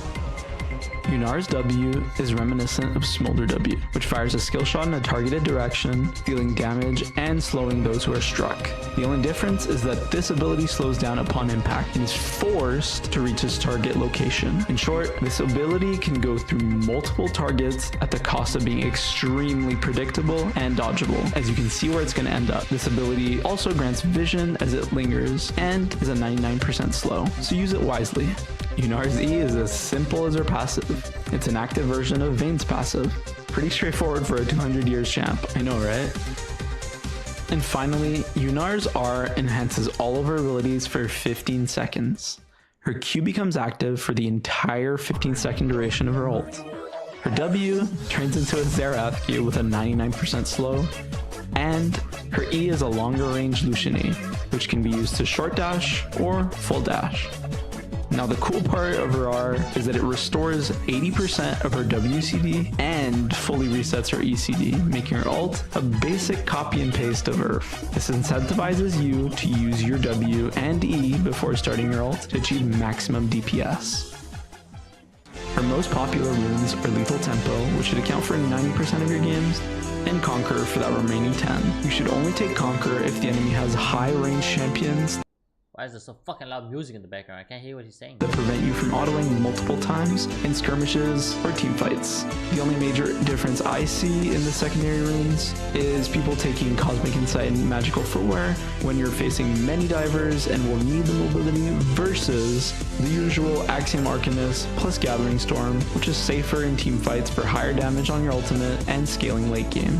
Yunar's W is reminiscent of Smolder W, which fires a skill shot in a targeted direction, dealing damage and slowing those who are struck. The only difference is that this ability slows down upon impact and is forced to reach its target location. In short, this ability can go through multiple targets at the cost of being extremely predictable and dodgeable, as you can see where it's going to end up. This ability also grants vision as it lingers and is a 99% slow, so use it wisely. Yunar's E is as simple as her passive. It's an active version of Vayne's passive. Pretty straightforward for a 200 years champ, I know, right? And finally, Yunar's R enhances all of her abilities for 15 seconds. Her Q becomes active for the entire 15-second duration of her ult. Her W turns into a Xerath Q with a 99% slow, and her E is a longer range Lucian E, which can be used to short dash or full dash. Now the cool part of her R is that it restores 80% of her WCD and fully resets her ECD, making her ult a basic copy and paste of Earth. This incentivizes you to use your W and E before starting your ult to achieve maximum DPS. Her most popular runes are Lethal Tempo, which should account for 90% of your games, and Conquer for that remaining 10. You should only take Conquer if the enemy has high range champions Why is there so fucking loud music in the background? I can't hear what he's saying. that prevent you from autoing multiple times in skirmishes or team fights. The only major difference I see in the secondary runes is people taking Cosmic Insight and Magical Footwear when you're facing many divers and will need the mobility versus the usual Axiom Arcanist plus Gathering Storm, which is safer in team fights for higher damage on your ultimate and scaling late game.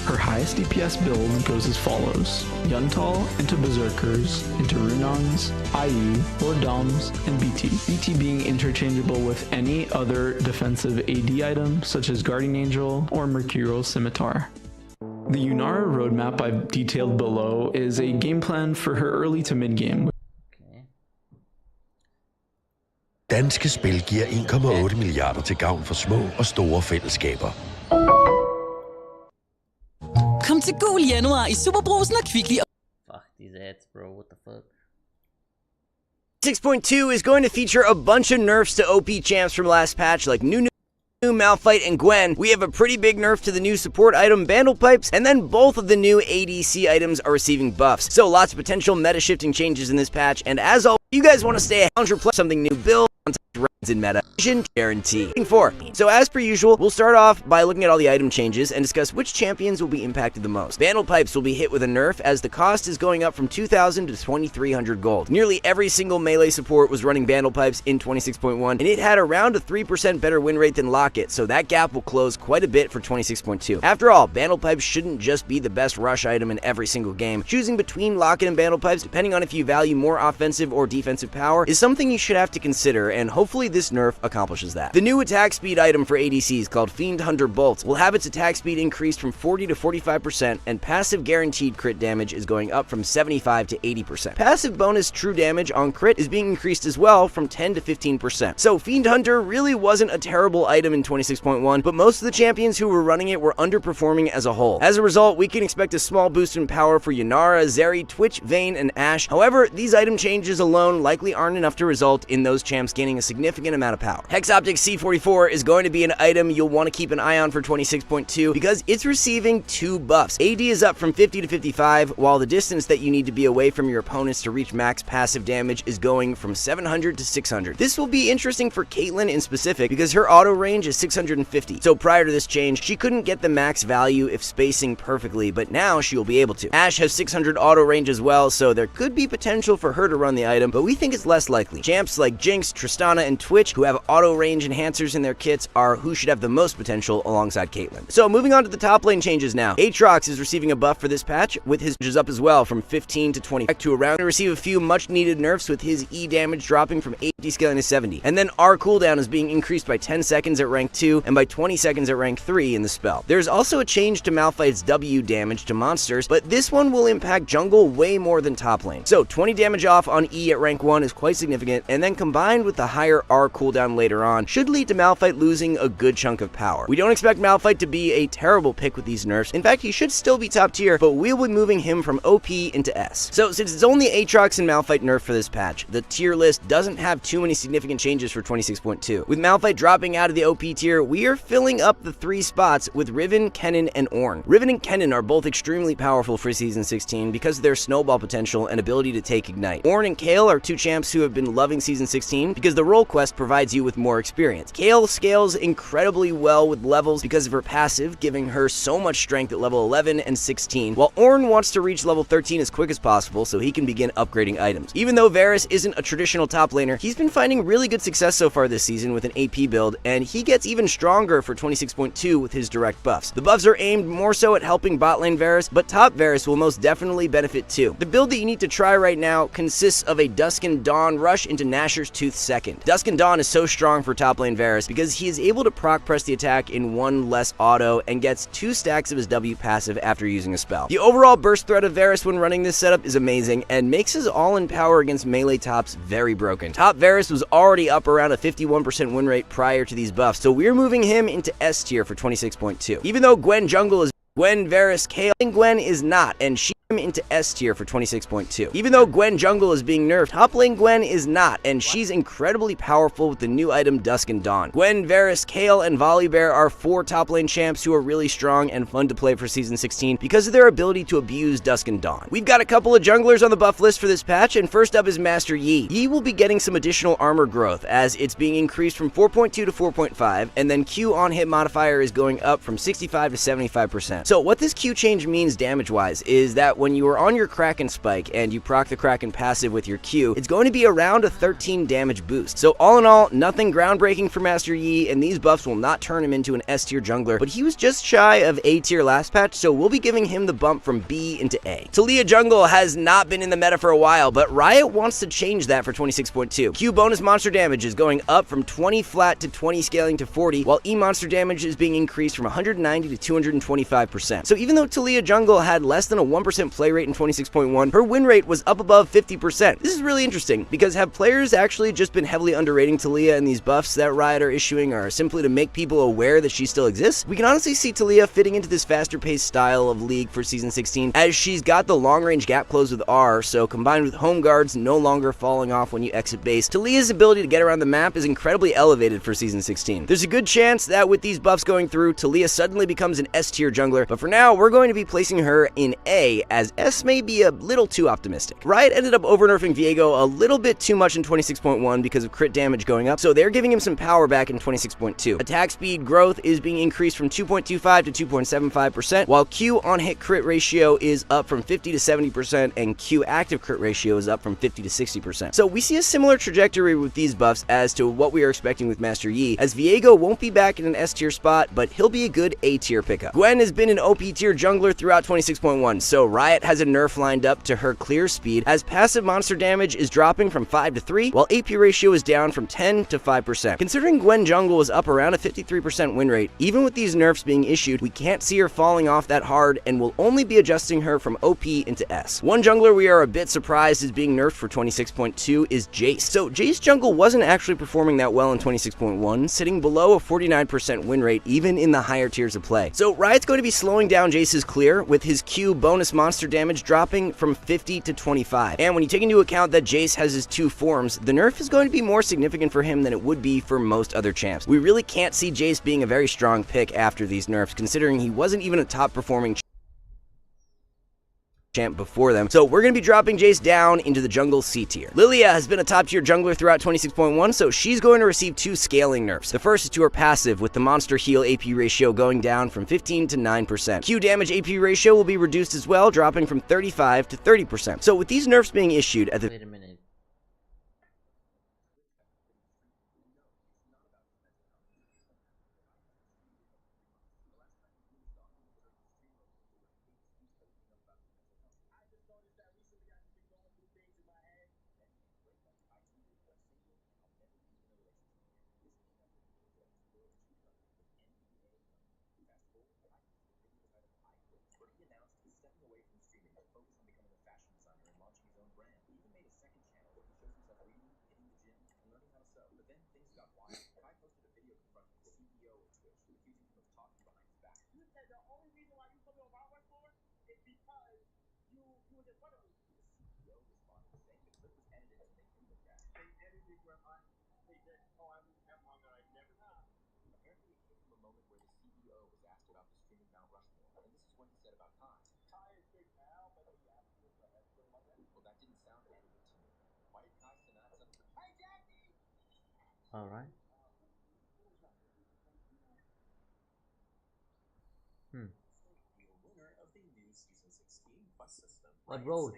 Her highest DPS build goes as follows: Yuntal into Berserkers, into Runons, IE, Lord Doms, and BT. BT being interchangeable with any other defensive AD item such as Guardian Angel or Mercurial Scimitar. The Yunara roadmap I've detailed below is a game plan for her early to mid game. Danske spil giver 1,8 milliarder til gavn for små og store fællesskaber. Kom til Gul Januar i Superbrusen og Kvickly. Fuck these ads, bro. What the fuck? 6.2 is going to feature a bunch of nerfs to OP champs from last patch, like new Malphite and Gwen. We have a pretty big nerf to the new support item Vandal Pipes, and then both of the new ADC items are receiving buffs. So lots of potential meta shifting changes in this patch, and as always, if you guys want to stay a 100 plus something new, build in meta guarantee. So as per usual, we'll start off by looking at all the item changes and discuss which champions will be impacted the most. Vandal Pipes will be hit with a nerf as the cost is going up from 2,000 to 2,300 gold. Nearly every single melee support was running Vandal Pipes in 26.1, and it had around a 3% better win rate than Locket, so that gap will close quite a bit for 26.2. After all, Vandal Pipes shouldn't just be the best rush item in every single game. Choosing between Locket and Vandal Pipes, depending on if you value more offensive or defensive power, is something you should have to consider, and hopefully this nerf accomplishes that. The new attack speed item for ADCs called Fiend Hunter Bolt will have its attack speed increased from 40 to 45%, and passive guaranteed crit damage is going up from 75 to 80%. Passive bonus true damage on crit is being increased as well from 10 to 15%. So Fiend Hunter really wasn't a terrible item in 26.1, but most of the champions who were running it were underperforming as a whole. As a result, we can expect a small boost in power for Yunara, Zeri, Twitch, Vayne, and Ashe. However, these item changes alone likely aren't enough to result in those champs gaining a significant amount of power. Hex Optic C44 is going to be an item you'll want to keep an eye on for 26.2 because it's receiving 2 buffs. AD is up from 50 to 55, while the distance that you need to be away from your opponents to reach max passive damage is going from 700 to 600. This will be interesting for Caitlyn in specific because her auto range is 650. So prior to this change, she couldn't get the max value if spacing perfectly, but now she will be able to. Ashe has 600 auto range as well, so there could be potential for her to run the item, but we think it's less likely. Champs like Jinx, Tristana, and Twitch, who have auto range enhancers in their kits, are who should have the most potential alongside Caitlyn. So moving on to the top lane changes now. Aatrox is receiving a buff for this patch, with his ranges up as well from 15 to 20 back to around, to receive a few much needed nerfs with his E damage dropping from 80 scaling to 70. And then R cooldown is being increased by 10 seconds at rank 2 and by 20 seconds at rank 3 in the spell. There's also a change to Malphite's W damage to monsters, but this one will impact jungle way more than top lane. So 20 damage off on E at rank 1 is quite significant, and then combined with the higher R cooldown later on should lead to Malphite losing a good chunk of power. We don't expect Malphite to be a terrible pick with these nerfs. In fact, he should still be top tier, but we'll be moving him from OP into S. So since it's only Aatrox and Malphite nerf for this patch, the tier list doesn't have too many significant changes for 26.2. With Malphite dropping out of the OP tier, we are filling up the 3 spots with Riven, Kennen, and Ornn. Riven and Kennen are both extremely powerful for Season 16 because of their snowball potential and ability to take Ignite. Ornn and Kayle are 2 champs who have been loving Season 16 because the role quest provides you with more experience. Kayle scales incredibly well with levels because of her passive, giving her so much strength at level 11 and 16, while Ornn wants to reach level 13 as quick as possible so he can begin upgrading items. Even though Varus isn't a traditional top laner, he's been finding really good success so far this season with an AP build, and he gets even stronger for 26.2 with his direct buffs. The buffs are aimed more so at helping bot lane Varus, but top Varus will most definitely benefit too. The build that you need to try right now consists of a Dusk and Dawn rush into Nashor's Tooth second. Dusk and Dawn is so strong for top lane Varus because he is able to proc press the attack in 1 less auto and gets 2 stacks of his W passive after using a spell. The overall burst threat of Varus when running this setup is amazing and makes his all-in power against melee tops very broken. Top Varus was already up around a 51% win rate prior to these buffs, so we're moving him into S tier for 26.2. Even though Gwen jungle is Gwen, Varus, Kayle, and Gwen is not, and she into S tier for 26.2. Even though Gwen jungle is being nerfed, top lane Gwen is not, and she's incredibly powerful with the new item Dusk and Dawn. Gwen, Varus, Kayle, and Volibear are 4 top lane champs who are really strong and fun to play for Season 16 because of their ability to abuse Dusk and Dawn. We've got a couple of junglers on the buff list for this patch, and first up is Master Yi. Yi will be getting some additional armor growth as it's being increased from 4.2 to 4.5, and then Q on hit modifier is going up from 65 to 75%. So what this Q change means damage-wise is that when you are on your Kraken spike and you proc the Kraken passive with your Q, it's going to be around a 13 damage boost. So all in all, nothing groundbreaking for Master Yi, and these buffs will not turn him into an S tier jungler, but he was just shy of A tier last patch, so we'll be giving him the bump from B into A. Taliyah jungle has not been in the meta for a while, but Riot wants to change that for 26.2. Q bonus monster damage is going up from 20 flat to 20 scaling to 40, while E monster damage is being increased from 190 to 225%. So even though Taliyah jungle had less than a 1% play rate in 26.1, her win rate was up above 50%. This is really interesting because have players actually just been heavily underrating Taliyah, and these buffs that Riot are issuing are simply to make people aware that she still exists? We can honestly see Taliyah fitting into this faster paced style of League for Season 16 as she's got the long range gap close with R, so combined with home guards no longer falling off when you exit base, Taliyah's ability to get around the map is incredibly elevated for Season 16. There's a good chance that with these buffs going through, Taliyah suddenly becomes an S tier jungler, but for now we're going to be placing her in A as S may be a little too optimistic. Riot ended up overnerfing Viego a little bit too much in 26.1 because of crit damage going up, so they're giving him some power back in 26.2. Attack speed growth is being increased from 2.25 to 2.75%, while Q on hit crit ratio is up from 50 to 70%, and Q active crit ratio is up from 50 to 60%. So we see a similar trajectory with these buffs as to what we are expecting with Master Yi, as Viego won't be back in an S tier spot, but he'll be a good A tier pickup. Gwen has been an OP tier jungler throughout 26.1, so Riot has a nerf lined up to her clear speed as passive monster damage is dropping from 5 to 3, while AP ratio is down from 10 to 5%. Considering Gwen jungle is up around a 53% win rate, even with these nerfs being issued, we can't see her falling off that hard and will only be adjusting her from OP into S. One jungler we are a bit surprised is being nerfed for 26.2 is Jace. So Jace jungle wasn't actually performing that well in 26.1, sitting below a 49% win rate even in the higher tiers of play. So Riot's going to be slowing down Jace's clear with his Q bonus monster damage dropping from 50 to 25. And when you take into account that Jace has his 2 forms, the nerf is going to be more significant for him than it would be for most other champs. We really can't see Jace being a very strong pick after these nerfs, considering he wasn't even a top performing champ before them, so we're going to be dropping Jace down into the jungle C tier. Lilia has been a top tier jungler throughout 26.1, so she's going to receive 2 scaling nerfs. The first is to her passive, with the monster heal AP ratio going down from 15 to 9%. Q damage AP ratio will be reduced as well, dropping from 35 to 30%. So with these nerfs being issued at the— Wait a minute. He announced he's stepping away from streaming to focus on becoming a fashion designer and launching his own brand. He even made a second All right. What road?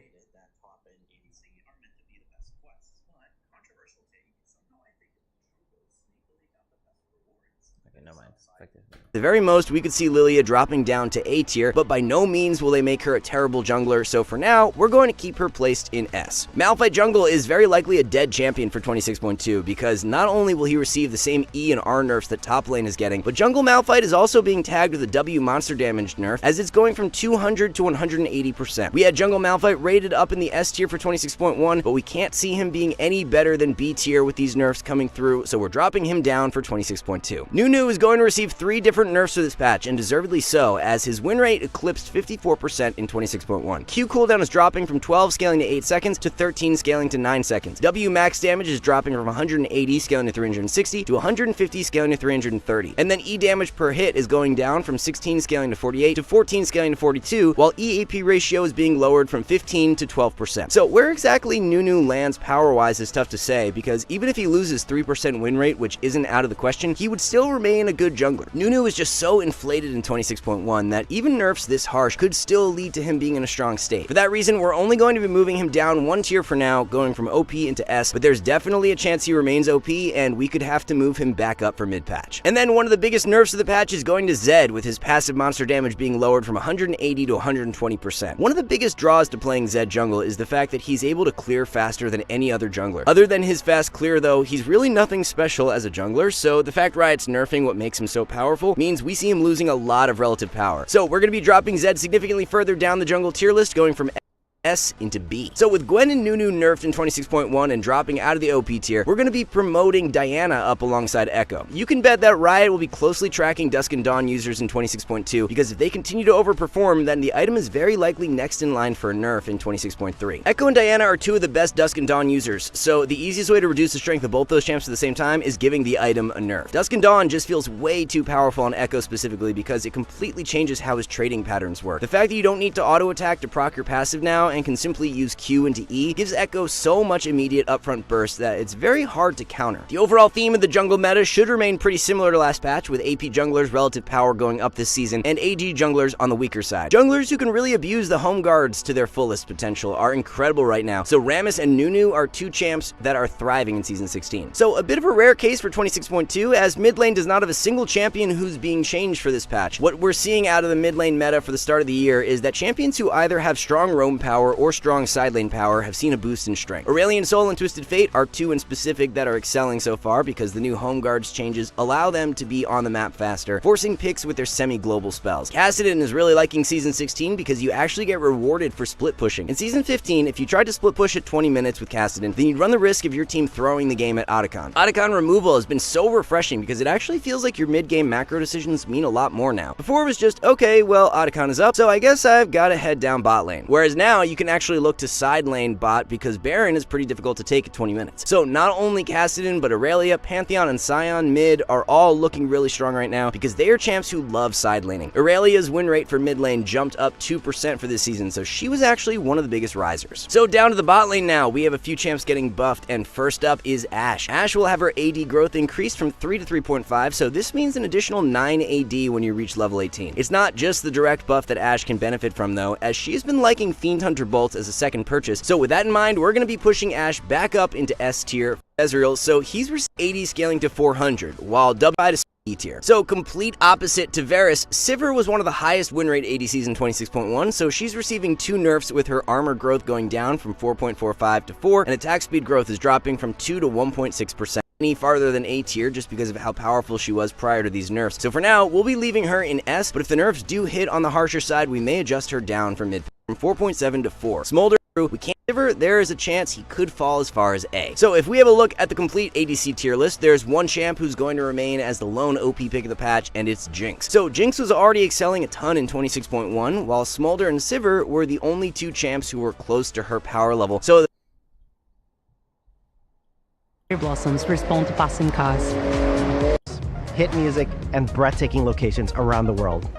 Okay, never mind. Effective. The very most, we could see Lilia dropping down to A tier, but by no means will they make her a terrible jungler, so for now, we're going to keep her placed in S. Malphite Jungle is very likely a dead champion for 26.2, because not only will he receive the same E and R nerfs that top lane is getting, but Jungle Malphite is also being tagged with a W monster damage nerf, as it's going from 200 to 180%. We had Jungle Malphite rated up in the S tier for 26.1, but we can't see him being any better than B tier with these nerfs coming through, so we're dropping him down for 26.2. Nunu is going to receive 3 different nerfs for this patch, and deservedly so, as his win rate eclipsed 54% in 26.1. Q cooldown is dropping from 12 scaling to 8 seconds to 13 scaling to 9 seconds. W max damage is dropping from 180 scaling to 360 to 150 scaling to 330. And then E damage per hit is going down from 16 scaling to 48 to 14 scaling to 42, while EAP ratio is being lowered from 15 to 12%. So where exactly Nunu lands power-wise is tough to say, because even if he loses 3% win rate, which isn't out of the question, he would still remain a good jungler. Nunu is just so inflated in 26.1 that even nerfs this harsh could still lead to him being in a strong state. For that reason, we're only going to be moving him down 1 tier for now, going from OP into S, but there's definitely a chance he remains OP, and we could have to move him back up for mid-patch. And then one of the biggest nerfs of the patch is going to Zed, with his passive monster damage being lowered from 180 to 120%. One of the biggest draws to playing Zed jungle is the fact that he's able to clear faster than any other jungler. Other than his fast clear though, he's really nothing special as a jungler, so the fact Riot's nerfing what makes him so powerful means we see him losing a lot of relative power. So we're going to be dropping Zed significantly further down the jungle tier list, going from S into B. So with Gwen and Nunu nerfed in 26.1 and dropping out of the OP tier, we're going to be promoting Diana up alongside Echo. You can bet that Riot will be closely tracking Dusk and Dawn users in 26.2, because if they continue to overperform, then the item is very likely next in line for a nerf in 26.3. Echo and Diana are 2 of the best Dusk and Dawn users, so the easiest way to reduce the strength of both those champs at the same time is giving the item a nerf. Dusk and Dawn just feels way too powerful on Echo specifically, because it completely changes how his trading patterns work. The fact that you don't need to auto attack to proc your passive now and can simply use Q into E gives Echo so much immediate upfront burst that it's very hard to counter. The overall theme of the jungle meta should remain pretty similar to last patch, with AP junglers' relative power going up this season and AD junglers on the weaker side. Junglers who can really abuse the home guards to their fullest potential are incredible right now, so Rammus and Nunu are 2 champs that are thriving in Season 16. So a bit of a rare case for 26.2, as mid lane does not have a single champion who's being changed for this patch. What we're seeing out of the mid lane meta for the start of the year is that champions who either have strong roam power or strong side lane power have seen a boost in strength. Aurelion Sol and Twisted Fate are 2 in specific that are excelling so far, because the new home guards changes allow them to be on the map faster, forcing picks with their semi-global spells. Kassadin is really liking Season 16 because you actually get rewarded for split pushing. In Season 15, if you tried to split push at 20 minutes with Kassadin, then you'd run the risk of your team throwing the game at Otacon. Otacon removal has been so refreshing because it actually feels like your mid-game macro decisions mean a lot more now. Before it was just, okay, well, Otacon is up, so I guess I've got to head down bot lane. Whereas now you can actually look to side lane bot, because Baron is pretty difficult to take at 20 minutes. So not only Kassadin, but Aurelia, Pantheon, and Sion mid are all looking really strong right now, because they are champs who love side laning. Aurelia's win rate for mid lane jumped up 2% for this season, so she was actually one of the biggest risers. So down to the bot lane now, we have a few champs getting buffed, and first up is Ashe. Ashe will have her AD growth increased from 3 to 3.5, so this means an additional 9 AD when you reach level 18. It's not just the direct buff that Ashe can benefit from though, as she's been liking Fiend Hunter bolts as a second purchase, so with that in mind, we're going to be pushing Ashe back up into S tier. Ezreal, so he's 80 scaling to 400, while Dubby is E tier. So complete opposite to Varus, Sivir was one of the highest win rate ADCs in 26.1, so she's receiving 2 nerfs, with her armor growth going down from 4.45 to 4, and attack speed growth is dropping from 2 to 1.6%. Any farther than A tier just because of how powerful she was prior to these nerfs. So for now, we'll be leaving her in S, but if the nerfs do hit on the harsher side, we may adjust her down from mid from 4.7 to 4. Smolder, we can't there is a chance he could fall as far as A. So if we have a look at the complete ADC tier list, there's one champ who's going to remain as the lone OP pick of the patch, and it's Jinx. So Jinx was already excelling a ton in 26.1, while Smolder and Sivir were the only two champs who were close to her power level. So Blossoms respond to passing cars. Hit music and breathtaking locations around the world.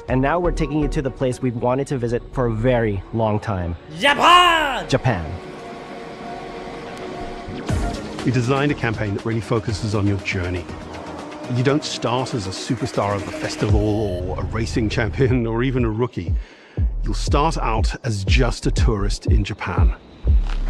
And now we're taking you to the place we've wanted to visit for a very long time. Japan! Japan. We designed a campaign that really focuses on your journey. You don't start as a superstar of the festival or a racing champion or even a rookie. You'll start out as just a tourist in Japan.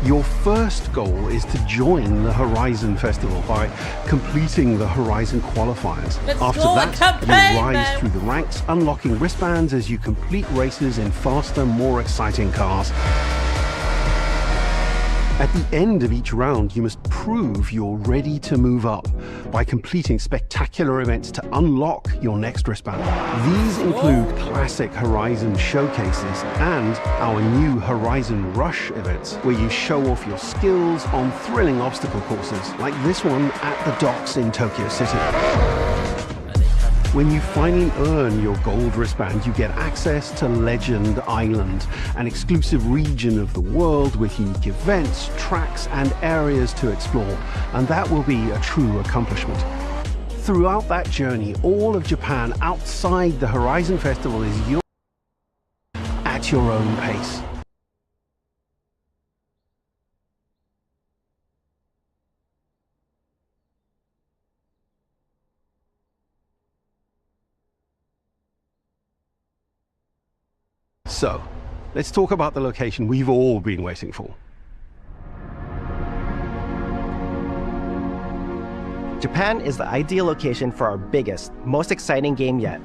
Your first goal is to join the Horizon Festival by completing the Horizon qualifiers. After that, you rise through the ranks, unlocking wristbands as you complete races in faster, more exciting cars. At the end of each round, you must prove you're ready to move up by completing spectacular events to unlock your next wristband. These include classic Horizon showcases and our new Horizon Rush events, where you show off your skills on thrilling obstacle courses, like this one at the docks in Tokyo City. When you finally earn your gold wristband, you get access to Legend Island, an exclusive region of the world with unique events, tracks, and areas to explore, and that will be a true accomplishment. Throughout that journey, all of Japan outside the Horizon Festival is yours at your own pace. So, let's talk about the location we've all been waiting for. Japan is the ideal location for our biggest, most exciting game yet.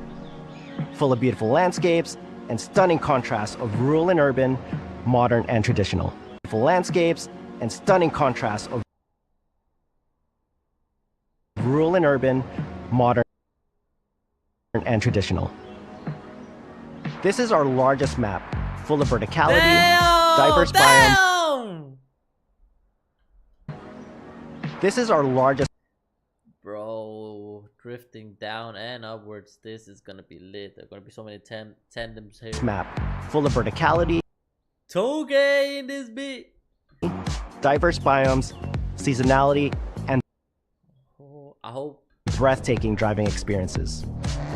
Full of beautiful landscapes and stunning contrasts of rural and urban, modern and traditional. Beautiful landscapes and stunning contrasts of rural and urban, modern and traditional. This is our largest map, full of verticality, diverse biomes. This is our largest. Bro, drifting down and upwards. This is gonna be lit. There are gonna be so many tandems here. Map, full of verticality. Toge in this beat. Diverse biomes, seasonality, and I hope breathtaking driving experiences,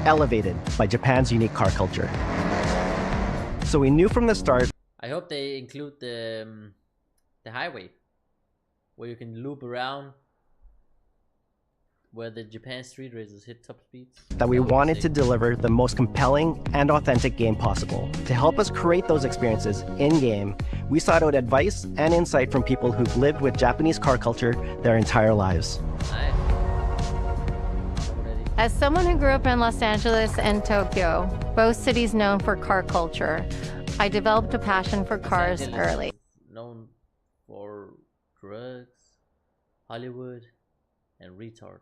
elevated by Japan's unique car culture. So we knew from the start. I hope they include the highway, where you can loop around, where the Japan street races hit top speeds. That we wanted to deliver the most compelling and authentic game possible. To help us create those experiences in-game, we sought out advice and insight from people who've lived with Japanese car culture their entire lives. Nice. As someone who grew up in Los Angeles and Tokyo, both cities known for car culture, I developed a passion for cars early. Known for drugs, Hollywood, and retards.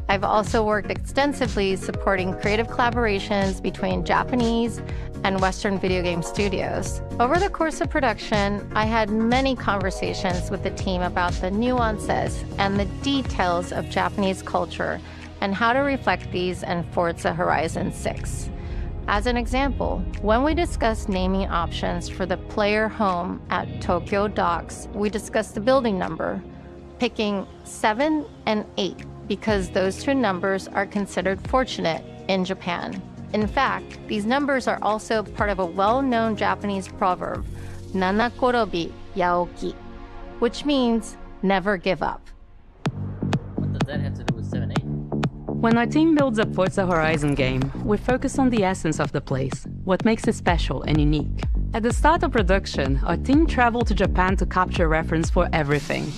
I've also worked extensively supporting creative collaborations between Japanese and Western video game studios. Over the course of production, I had many conversations with the team about the nuances and the details of Japanese culture and how to reflect these in Forza Horizon 6. As an example, when we discussed naming options for the player home at Tokyo Docks, we discussed the building number, picking 7 and 8 because those two numbers are considered fortunate in Japan. In fact, these numbers are also part of a well-known Japanese proverb, Nanakorobi Yaoki, which means never give up. What does that have to do with 7-8? When our team builds a Forza Horizon game, we focus on the essence of the place, what makes it special and unique. At the start of production, our team traveled to Japan to capture reference for everything.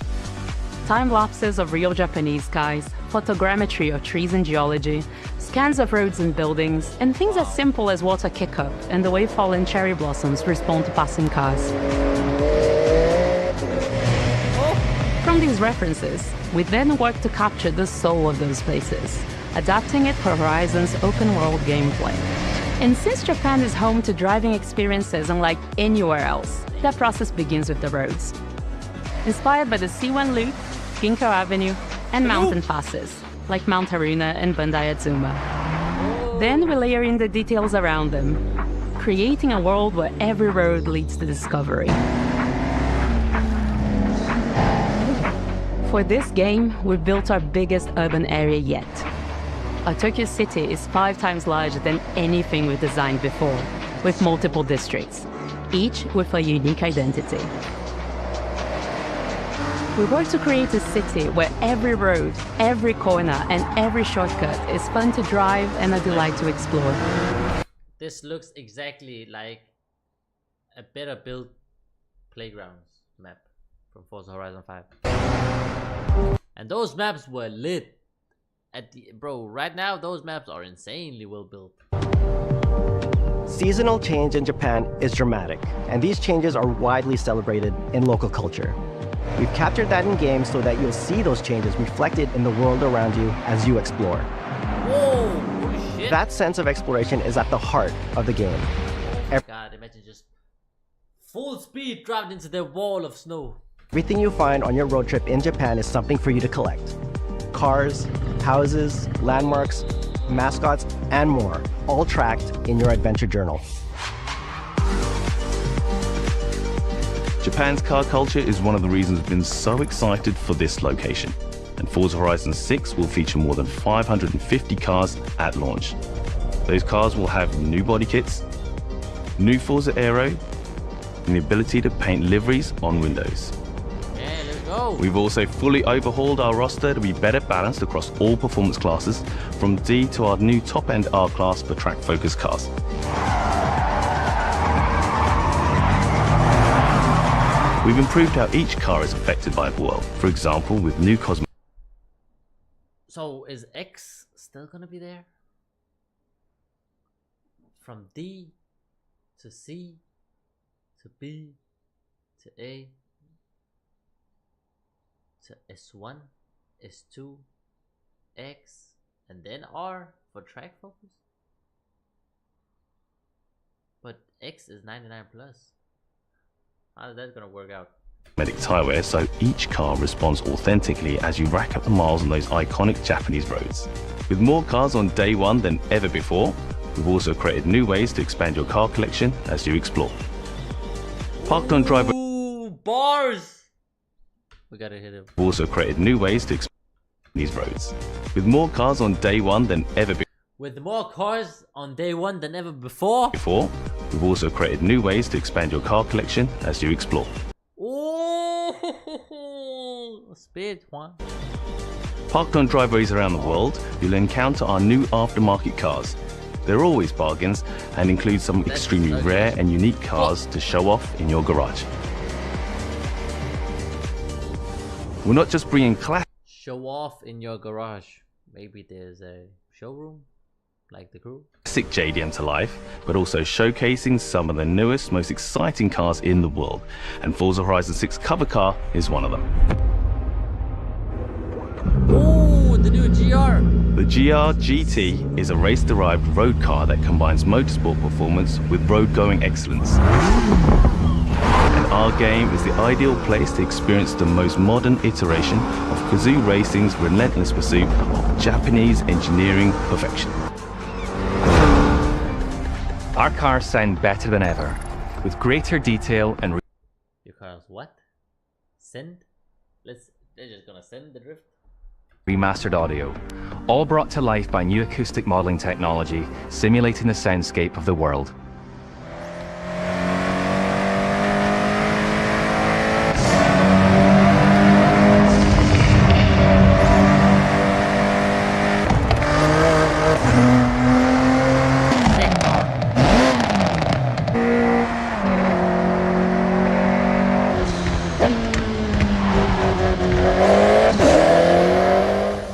Time-lapses of real Japanese skies, photogrammetry of trees and geology, scans of roads and buildings, and things as simple as water kick-up and the way fallen cherry blossoms respond to passing cars. From these references, we then work to capture the soul of those places, adapting it for Horizon's open-world gameplay. And since Japan is home to driving experiences unlike anywhere else, That process begins with the roads. Inspired by the C1 Loop, Ginkgo Avenue, and mountain passes, like Mount Haruna and Bandai Atsuma. Then we layer in the details around them, creating a world where every road leads to discovery. For this game, we've built our biggest urban area yet. Our Tokyo city is 5 times larger than anything we've designed before, with multiple districts, each with a unique identity. We work to create a city where every road, every corner, and every shortcut is fun to drive and a delight to explore. This looks exactly like a better built Playgrounds map from Forza Horizon 5. And those maps were lit. Bro, right now those maps are insanely well built. Seasonal change in Japan is dramatic, and these changes are widely celebrated in local culture. We've captured that in game so that you'll see those changes reflected in the world around you as you explore. Whoa, shit. That sense of exploration is at the heart of the game. God, imagine just full speed driving into the wall of snow. Everything you find on your road trip in Japan is something for you to collect. Cars, houses, landmarks, mascots, and more, all tracked in your adventure journal. Japan's car culture is one of the reasons we've been so excited for this location. And Forza Horizon 6 will feature more than 550 cars at launch. Those cars will have new body kits, new Forza Aero, and the ability to paint liveries on windows. We've also fully overhauled our roster to be better balanced across all performance classes, from D to our new top-end R-Class for track-focused cars. We've improved how each car is affected by the world, for example, with new cosmetics. So is X still gonna be there? From D to C to B to A to S1, S2, X, and then R for track focus? But X is 99 plus. How's that gonna work out? Tire wear, so each car responds authentically as you rack up the miles on those iconic Japanese roads. With more cars on day one than ever before, we've also created new ways to expand your car collection as you explore. Parked on driveway. Ooh, bars! We gotta hit him. We've also created new ways to expand these roads. With more cars on day one than ever before. With more cars on day one than ever before. We've also created new ways to expand your car collection as you explore. Oh, speed one. Parked on driveways around the world, you'll encounter our new aftermarket cars. They're always bargains and include some extremely rare and unique cars to show off in your garage. We're not just bringing Show off in your garage. Maybe there's a showroom, like the Crew. classic JDM to life, but also showcasing some of the newest, most exciting cars in the world. And Forza Horizon 6 cover car is one of them. Oh, the new GR! The GR GT is a race-derived road car that combines motorsport performance with road-going excellence. And our game is the ideal place to experience the most modern iteration of Kazoo Racing's relentless pursuit of Japanese engineering perfection. Our cars sound better than ever, with greater detail and... Your cars what? Send? They're just gonna send the drift? Remastered audio, all brought to life by new acoustic modeling technology, simulating the soundscape of the world.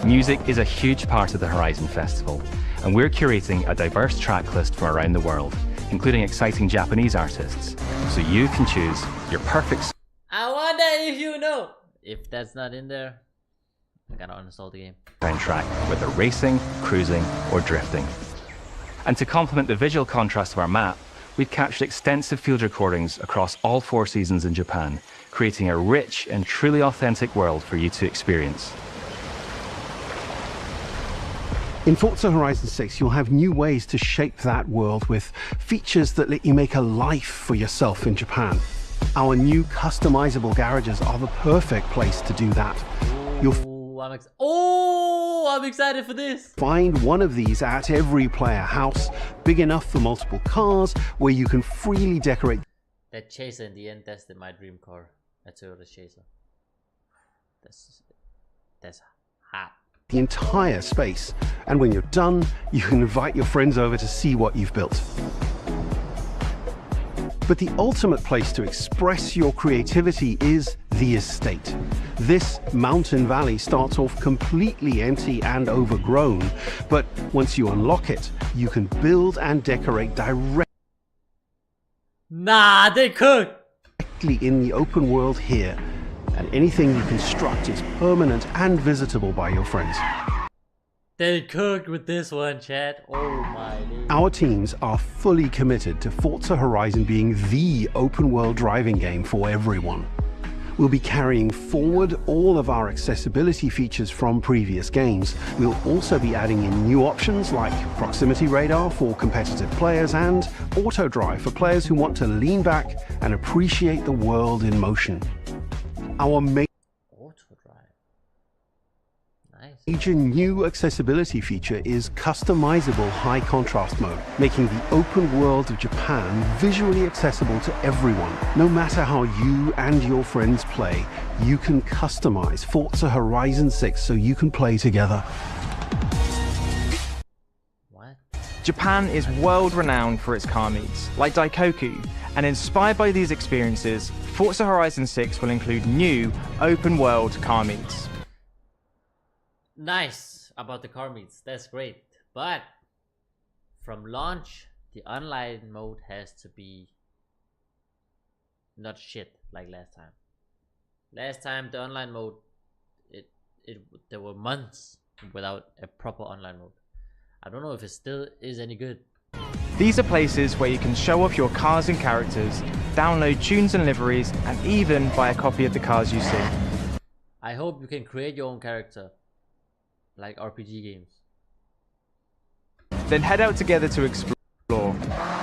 Music is a huge part of the Horizon Festival, and we're curating a diverse track list from around the world, including exciting Japanese artists, so you can choose your perfect... I wonder if you know! If that's not in there, I gotta uninstall the game. ...soundtrack, whether racing, cruising, or drifting. And to complement the visual contrast of our map, we've captured extensive field recordings across all 4 seasons in Japan, creating a rich and truly authentic world for you to experience. In Forza Horizon 6, you'll have new ways to shape that world with features that let you make a life for yourself in Japan. Our new customizable garages are the perfect place to do that. You'll I'm excited for this. Find one of these at every player house, big enough for multiple cars, where you can freely decorate. That Chaser in the end, that's my dream car. A Toyota Chaser. That's hot. The entire space, and when you're done, you can invite your friends over to see what you've built. But the ultimate place to express your creativity is the estate. This mountain valley starts off completely empty and overgrown, but once you unlock it, you can build and decorate directly in the open world here. And anything you construct is permanent and visitable by your friends. They cooked with this one, chat. Oh my God. Our teams are fully committed to Forza Horizon being the open world driving game for everyone. We'll be carrying forward all of our accessibility features from previous games. We'll also be adding in new options like proximity radar for competitive players and auto drive for players who want to lean back and appreciate the world in motion. Our major new accessibility feature is customizable high contrast mode, making the open world of Japan visually accessible to everyone. No matter how you and your friends play, you can customize Forza Horizon 6 so you can play together. Japan is world-renowned for its car meets, like Daikoku, and inspired by these experiences, Forza Horizon 6 will include new open-world car meets. Nice about the car meets, that's great. But from launch, the online mode has to be not shit like last time. Last time the online mode, there were months without a proper online mode. I don't know if it still is any good. These are places where you can show off your cars and characters, download tunes and liveries, and even buy a copy of the cars you see. I hope you can create your own character, like RPG games. Then head out together to explore,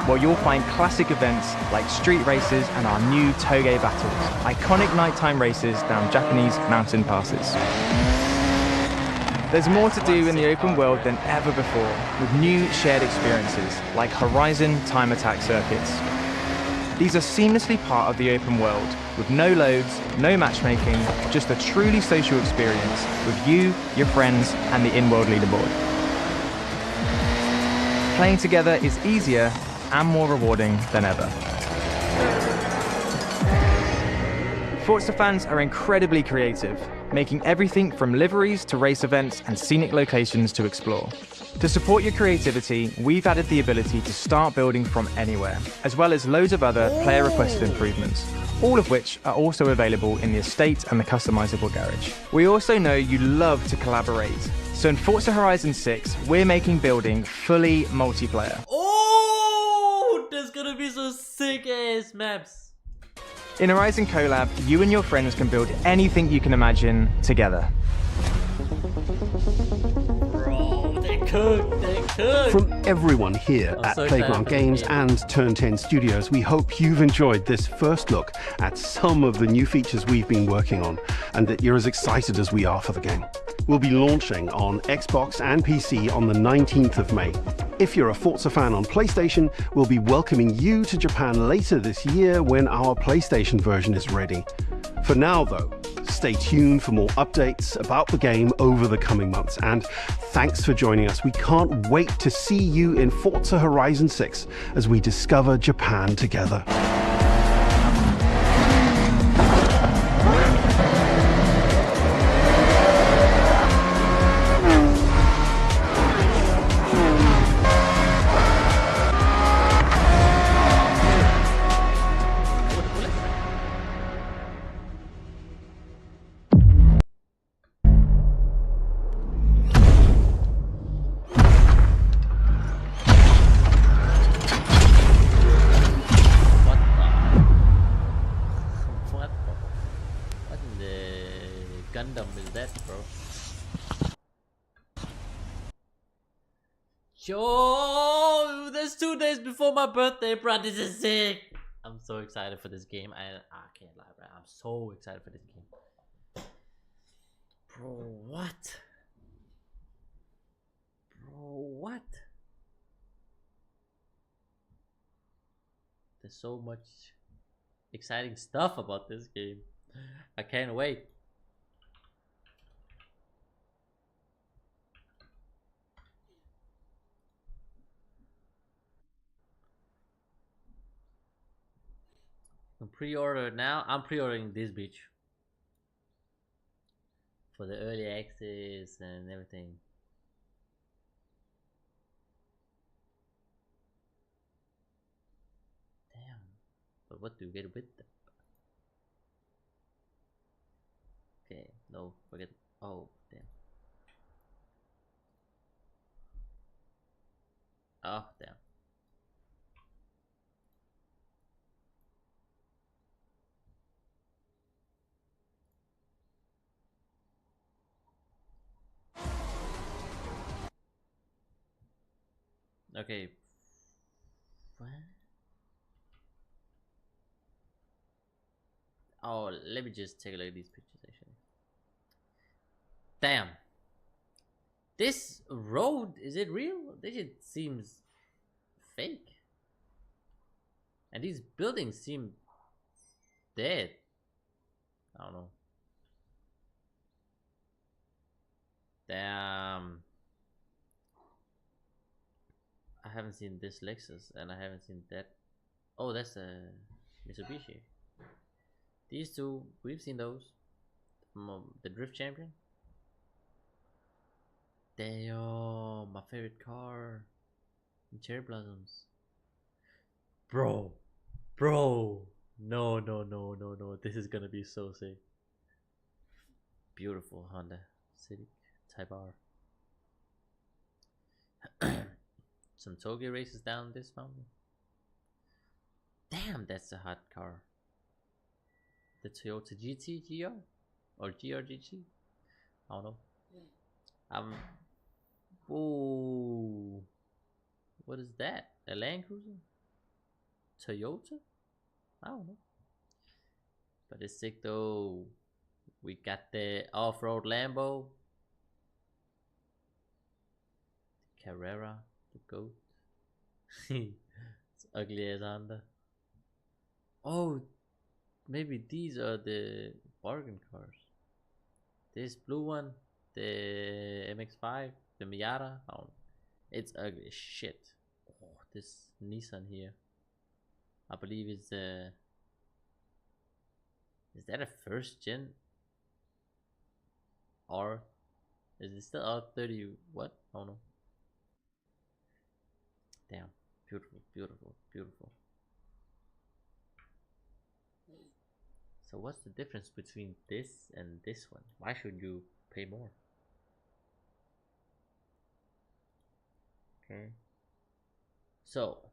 where you'll find classic events like street races and our new Toge battles, iconic nighttime races down Japanese mountain passes. There's more to do in the open world than ever before, with new shared experiences like Horizon Time Attack circuits. These are seamlessly part of the open world, with no loads, no matchmaking, just a truly social experience with you, your friends, and the in-world leaderboard. Playing together is easier and more rewarding than ever. Forza fans are incredibly creative, making everything from liveries to race events and scenic locations to explore. To support your creativity, we've added the ability to start building from anywhere, as well as loads of other player-requested improvements, all of which are also available in the estate and the customizable garage. We also know you love to collaborate, so in Forza Horizon 6, we're making building fully multiplayer. Oh, there's gonna be some sick-ass maps. In Horizon Collab, you and your friends can build anything you can imagine together. Bro, they cook. From everyone here at Playground Games and Turn 10 Studios, we hope you've enjoyed this first look at some of the new features we've been working on, and that you're as excited as we are for the game. We'll be launching on Xbox and PC on the 19th of May. If you're a Forza fan on PlayStation, we'll be welcoming you to Japan later this year when our PlayStation version is ready. For now, though, stay tuned for more updates about the game over the coming months. And thanks for joining us. We can't wait to see you in Forza Horizon 6 as we discover Japan together. is that, bro? Yo, that's 2 days before my birthday, bro. This is sick. I'm so excited for this game. I can't lie, bro. I'm so excited for this game. Bro, what? Bro, what? There's so much exciting stuff about this game. I can't wait. You can pre-order now. I'm pre-ordering this bitch for the early access and everything. Damn. But what do you get with them? Okay, no, forget. Oh, damn. Oh, damn. Okay. What? Oh, let me just take a look at these pictures actually. Damn. This road, is it real? This shit seems fake. And these buildings seem dead. I don't know. Damn. I haven't seen this Lexus and I haven't seen that. Oh, that's a Mitsubishi. These two, we've seen those. The Drift Champion. Damn, my favorite car. Cherry Blossoms. Bro. No. This is gonna be so sick. Beautiful Honda Civic Type R. Some Tokyo races down this mountain. Damn, that's a hot car. The Toyota GT GR or GRGT. I don't know. Oh, what is that? A Land Cruiser? Toyota? I don't know. But it's sick though. We got the off-road Lambo, the Carrera, the goat. It's ugly as Honda. Oh, maybe these are the bargain cars. This blue one, the MX-5, the Miata. Oh, it's ugly as shit. Oh, this Nissan here. I believe it's is that a first gen? Or is it still R30? What? I don't know. Damn, beautiful. So what's the difference between this and this one? Why should you pay more? Okay. So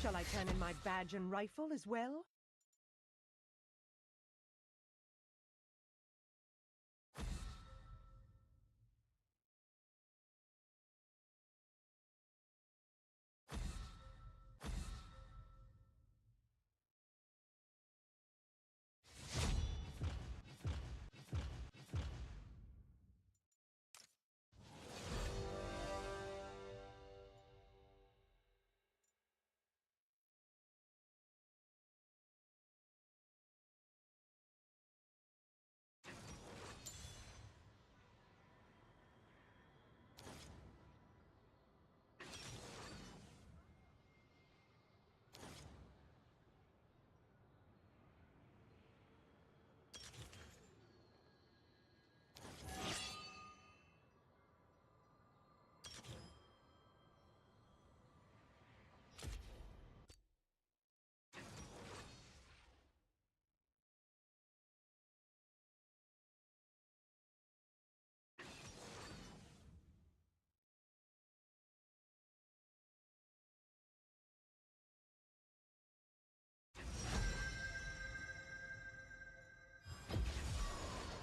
Shall I turn in my badge and rifle as well?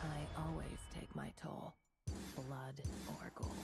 I always take my toll, blood or gold.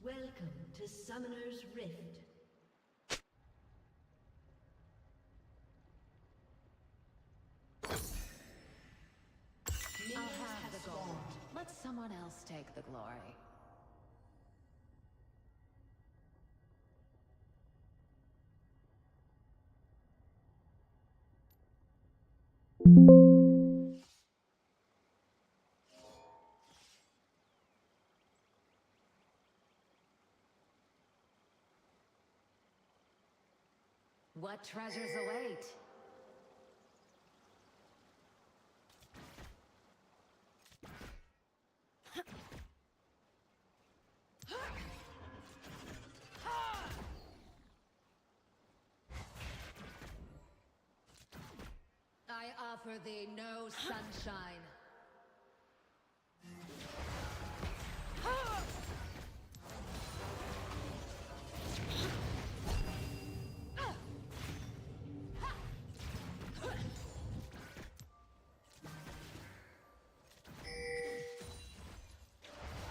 Welcome to Summoner's Rift. I'll have the gold. Let someone else take the glory. What treasures await? I offer thee no sunshine.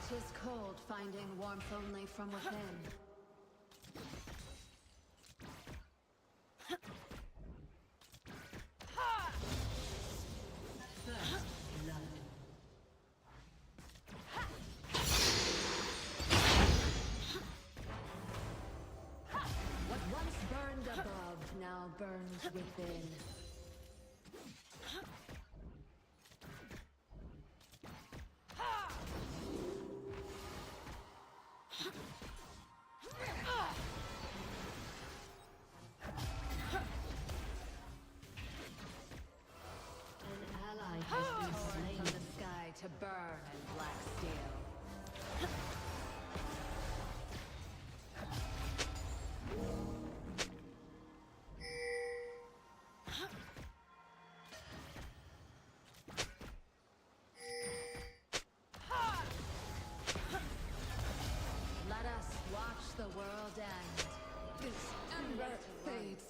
Tis cold finding warmth only from within. First blood. burns within. An ally has been slain from the sky to burn in black steel. Let us watch the world end. This ember fades.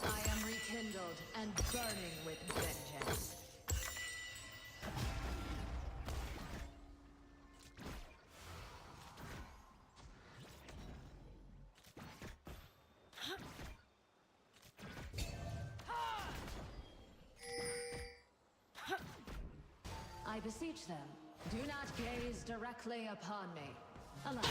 I am rekindled and burning with vengeance. I beseech them, do not gaze directly upon me. Alas.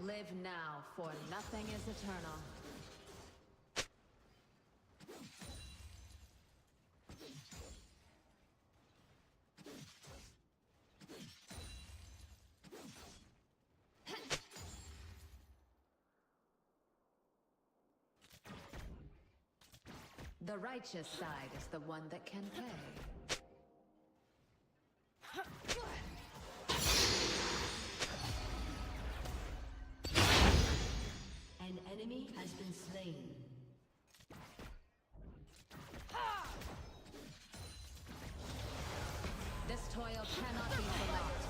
Live now, for nothing is eternal. The righteous side is the one that can pay. An enemy has been slain. This toil cannot be for naught.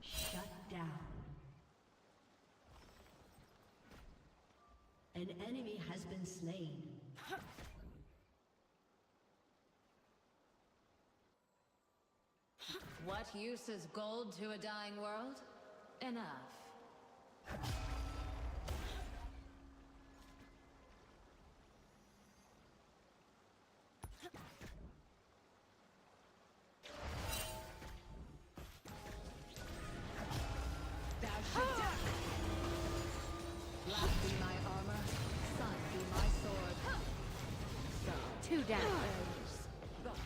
Shut down. An enemy has been slain. What use is gold to a dying world? Enough. Thou should die! Black be my armor, sun be my sword. So, 2 down. Thus.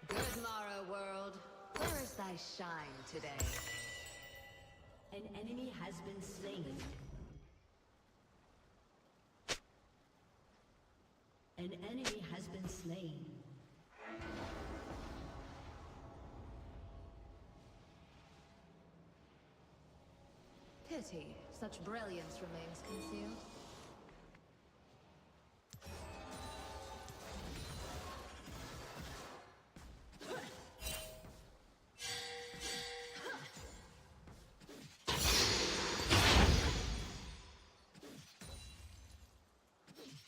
Good morrow, world. Where is thy shine today? An enemy has been slain. An enemy has been slain. Pity, such brilliance remains concealed.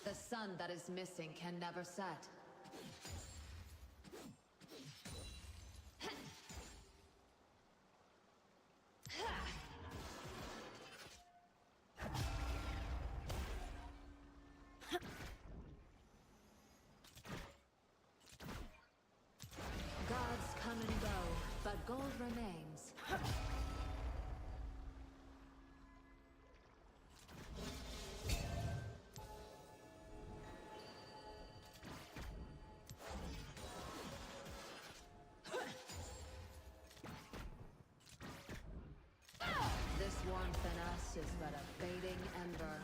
The sun that is missing can never set. Gods come and go, but gold remains. This warmth in us is but a fading ember.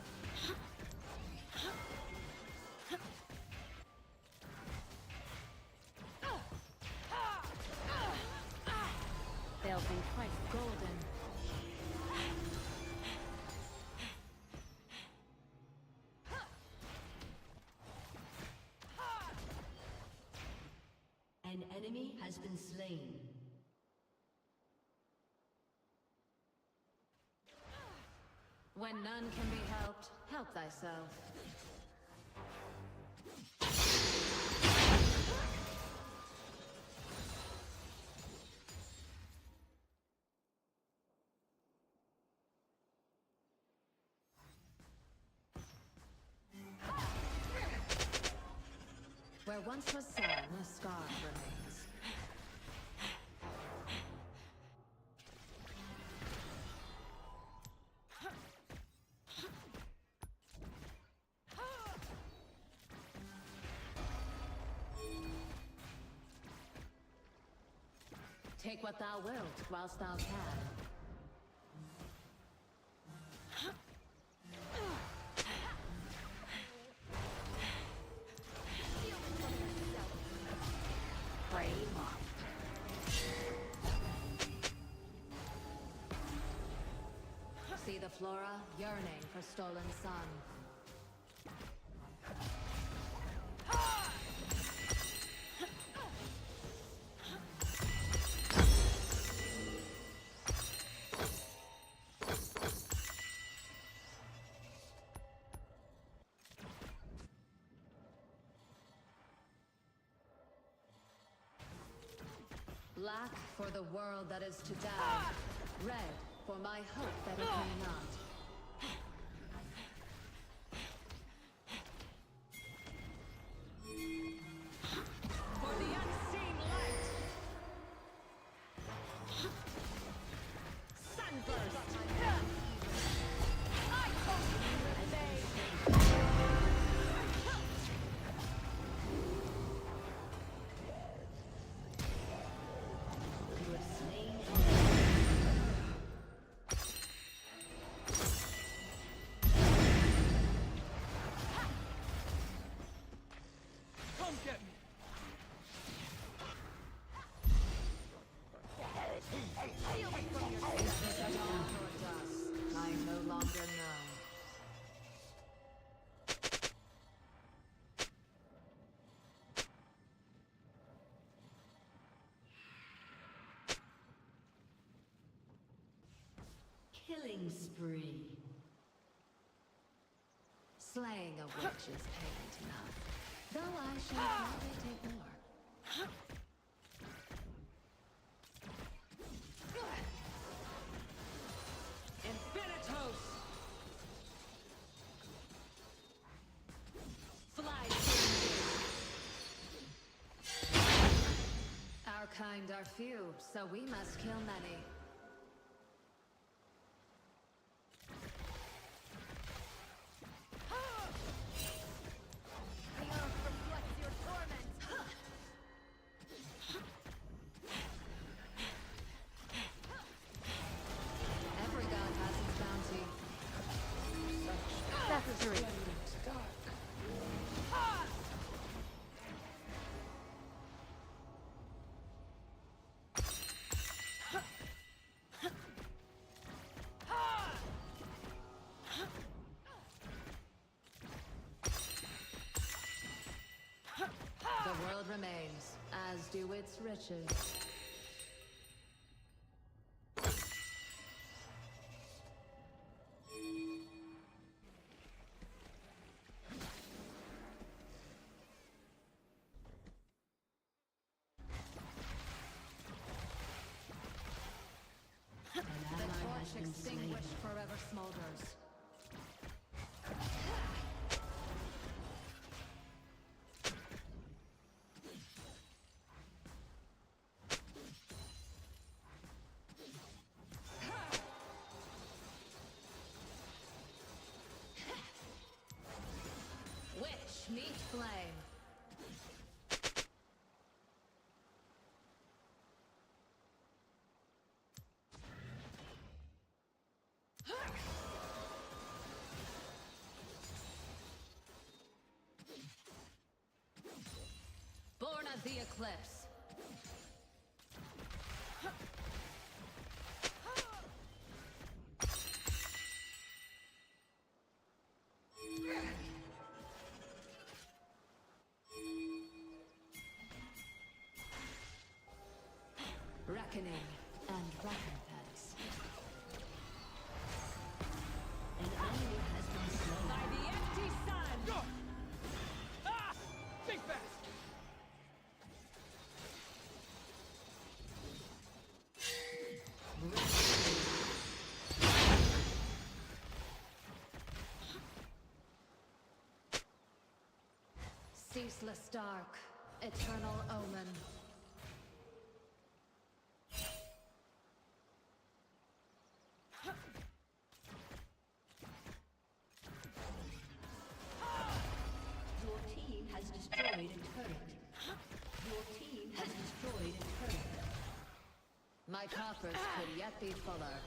They'll be quite golden. An enemy enemy has been slain. When none can be helped, help thyself. Where once was sun, a scar remains. Take what thou wilt, whilst thou can. See the flora yearning for stolen sun. Black for the world that is to die. Red for my hope that it may not. For the unseen light! Sunburst! I hope You have slain Come get me! Shield me from your sickness and all your dust. I no longer know. killing spree. Slaying a witch is payment enough, though I shall probably take more. Infinitos! Fly to our kind are few, so we must kill many. The earth reflects your torment! Every god has his bounty. Such necessary. The world remains, as do its riches. The torch extinguished forever smolders. Witch meet flame. Born of the eclipse. Reckoning and recompense. An enemy has been slain. By the empty sun! Go! Ah! Think fast! Ceaseless dark, eternal omen. Your team has destroyed a turret. Your team has destroyed a turret. My coffers could yet be fuller.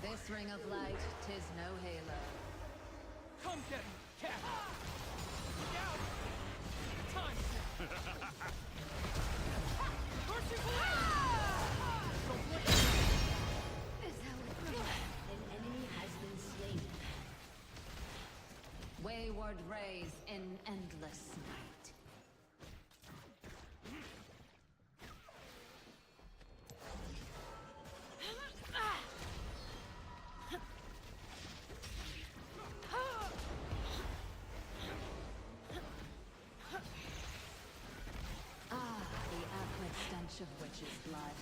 This ring of light, 'tis no halo. Come get me, cat! Down! Time's now! An enemy has been slain. Wayward rays in endless night. Ah, the acrid stench of witch's blood.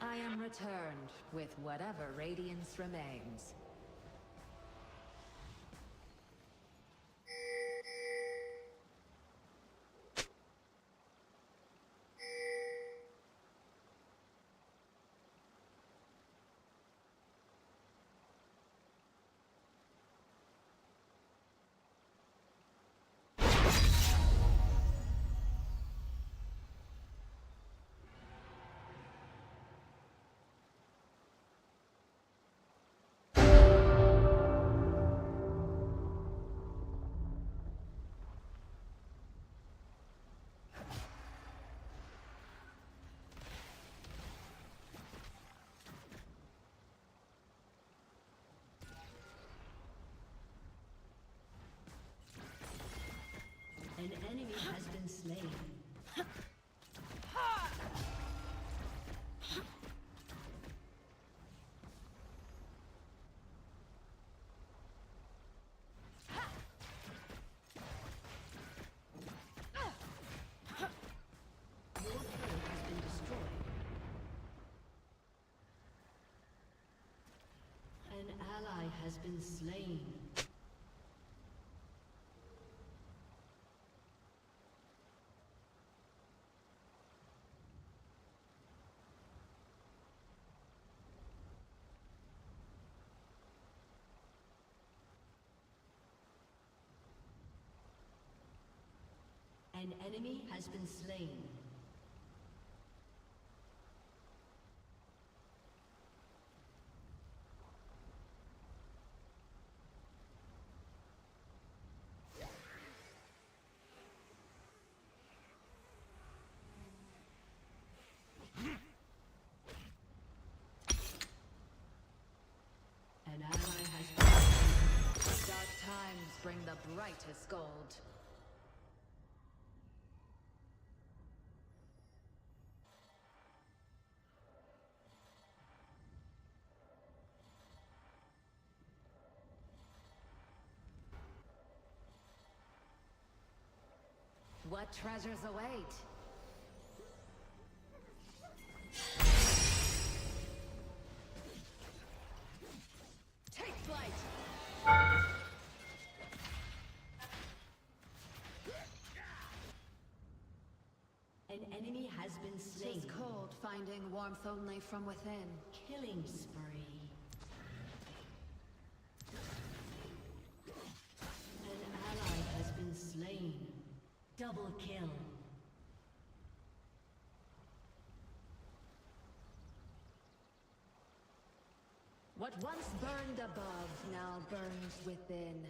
I am returned with whatever radiance remains. An enemy has been slain. Your turret has been destroyed. An ally has been slain. An enemy has been slain. An ally has been slain. Dark times bring the brightest gold. What treasures await? Take flight! enemy has been slain. Tis cold finding warmth only from within. Killing spree. An ally has been slain. Double kill. What once burned above now burns within.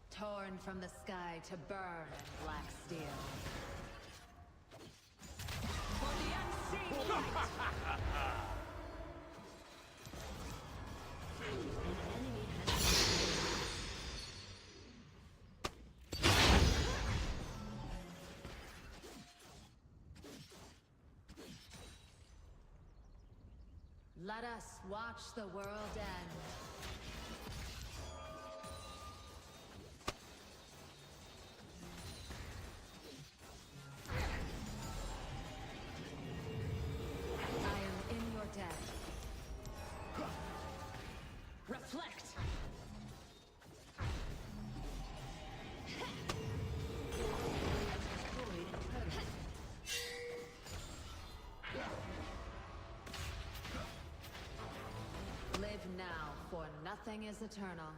Torn from the sky to burn in black steel. For the unseen light! Let us watch the world end. I am in your debt. Reflect! Live now, for nothing is eternal.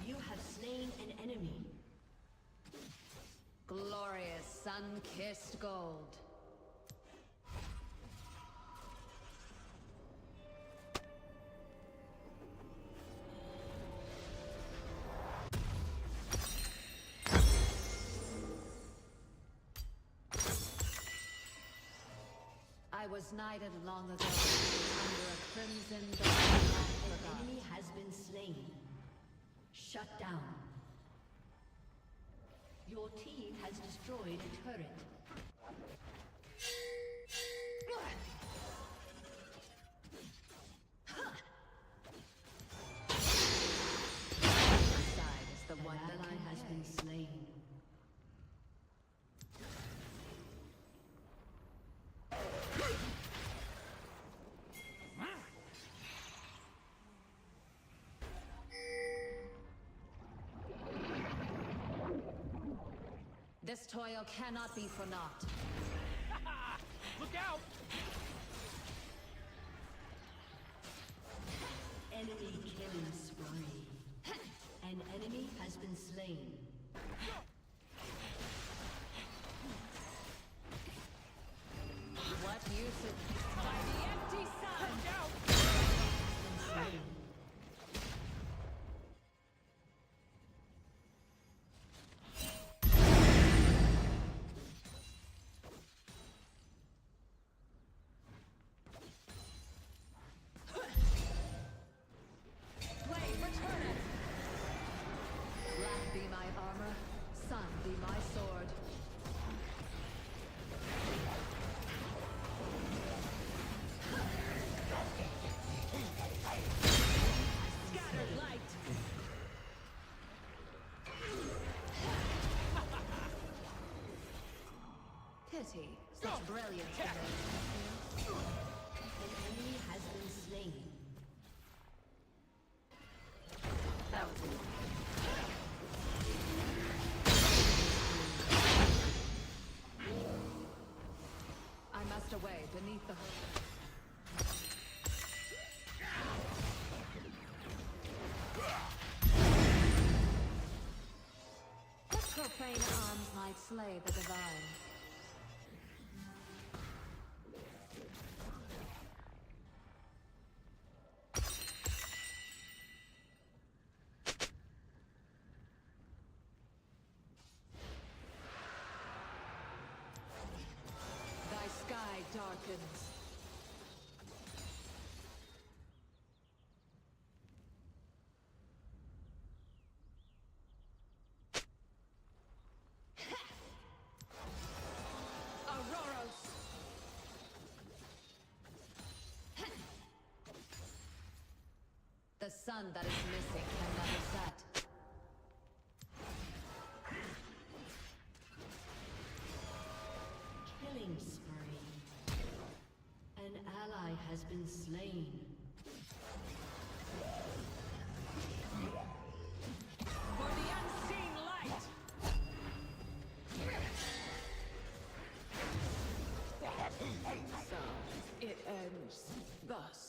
You have slain an enemy. Glorious sun-kissed gold. I was knighted long ago, under a crimson dawn. An enemy has been slain. Shut down. Your team has destroyed a turret. Side is the one that ally has been slain. This toil cannot be for naught. Look out! Enemy killing spree. An enemy has been slain. What use is by the empty sun? Slain. Blade, return it! Black be my armor, sun be my sword. Scattered light! Pity, such brilliance in me. An enemy has been slain. That was easy. I must away beneath the hood. What profane arms might slay the divine? Thy sky darkens. Auroros! sun that is missing can never set. Killing spree. An ally has been slain. For the unseen light! So, it ends thus.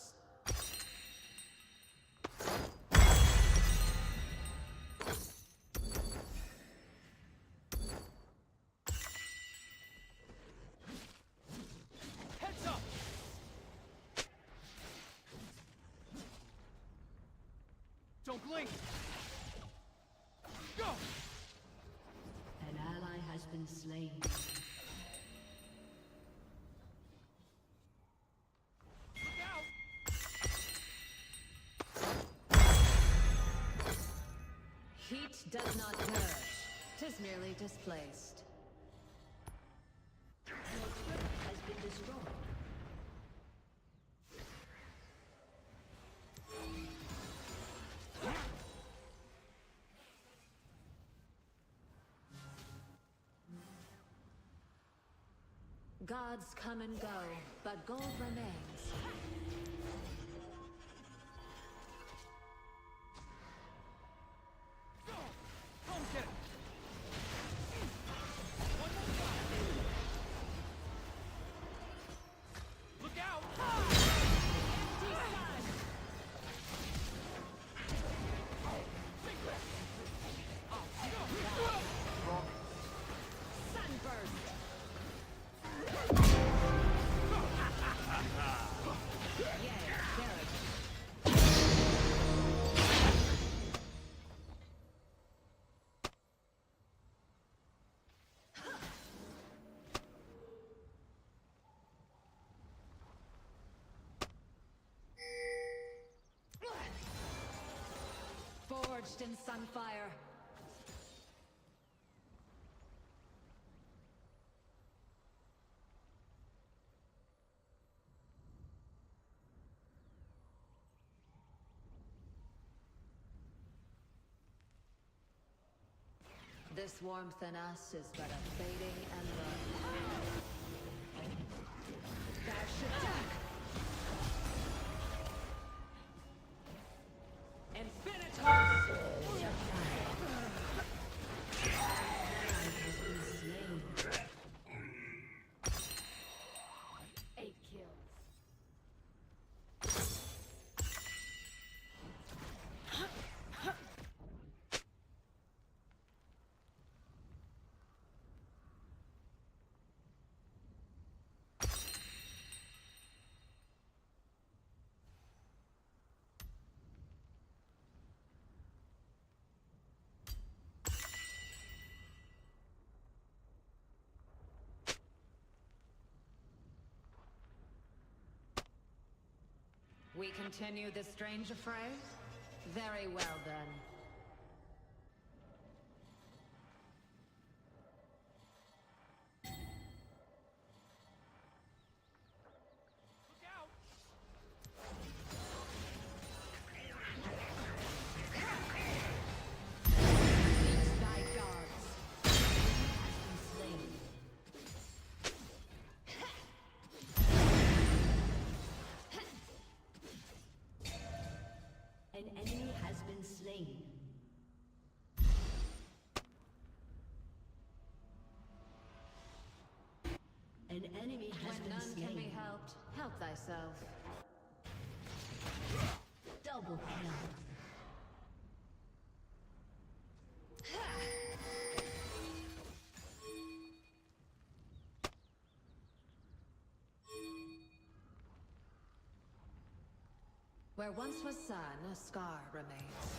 Heads up! Don't blink! Go! An ally has been slain. Look out! Heat does not purge. 'Tis merely displaced. Your turret has been destroyed. Gods come and go, but gold remains. Come get it! One more time! Look out! Empty sun! Sunburst! Forged in sunfire. This warmth in us is but a fading ember. Dash attack! Infinitos! Eight kills. We continue this strange affray? Very well then. Look out! Thy guards. Has been slain. An enemy has been slain. An enemy has been slain. When none can be helped, help thyself. Double kill. Where once was sun, a scar remains.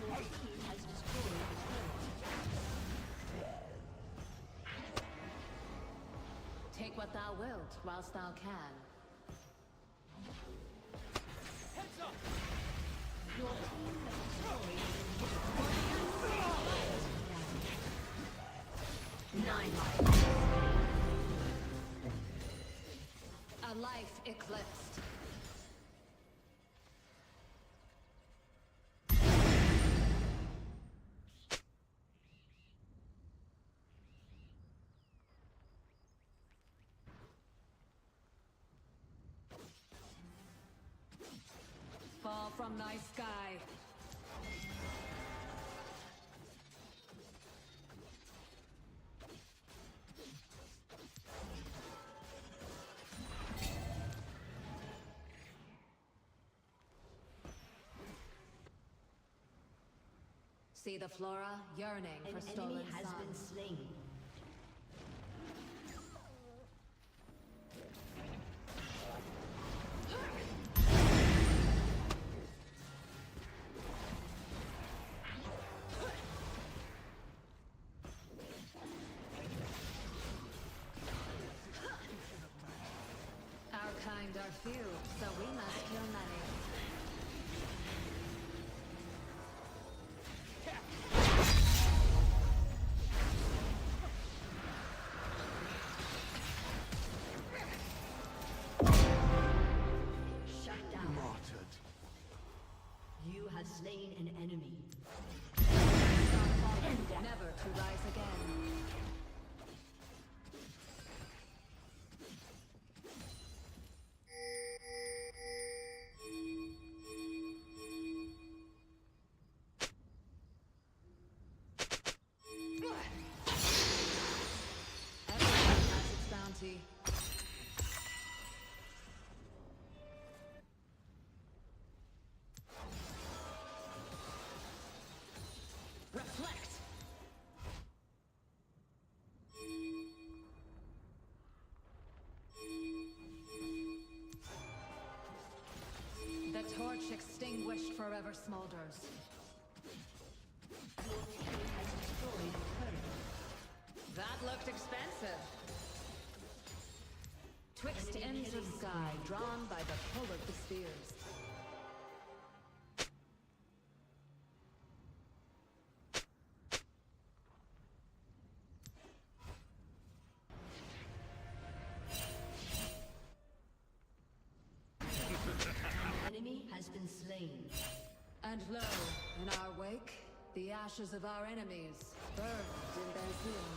Your team has destroyed the turret. Take what thou wilt, whilst thou can. Heads up! Your team has destroyed the eclipsed. Fall from thy sky. See the flora yearning for stolen enemy has sun. been slain. Our kind are few, so we must kill many. Shut down. Martyred. You have slain an enemy. Never to rise again. Everyone has its bounty. Reflect. The torch extinguished forever smolders. That looked expensive. Twixt ends of sky drawn by the pull of the spears. Enemy has been slain. And lo, in our wake, the ashes of our enemies burned in their zeal.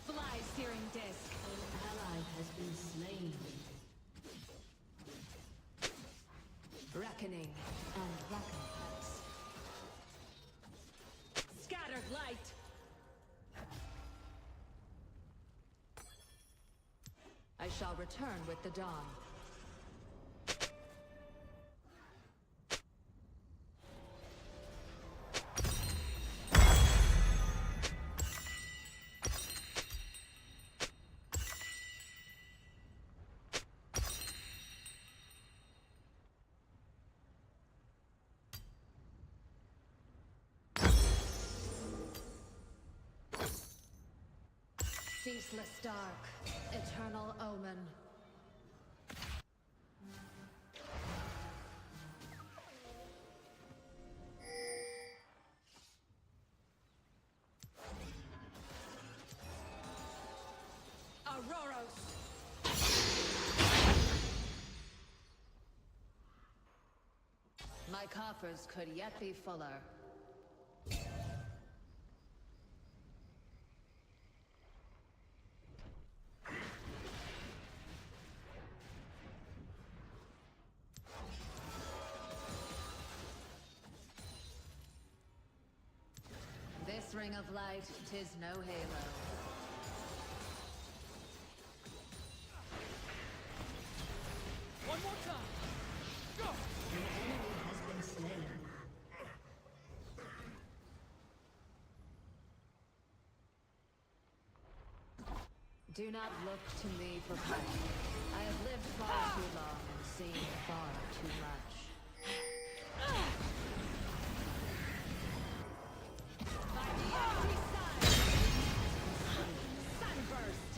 Fly, searing disc. An ally has been slain. Reckoning and recompense. Scattered light. I shall return with the dawn. Ceaseless dark, eternal omen. Auroros! My coffers could yet be fuller. This ring of light, 'tis no halo. One more time. Go. An enemy has been slain. Do not look to me for power. I have lived far too long and seen far too much. By the enemy side! Sunburst!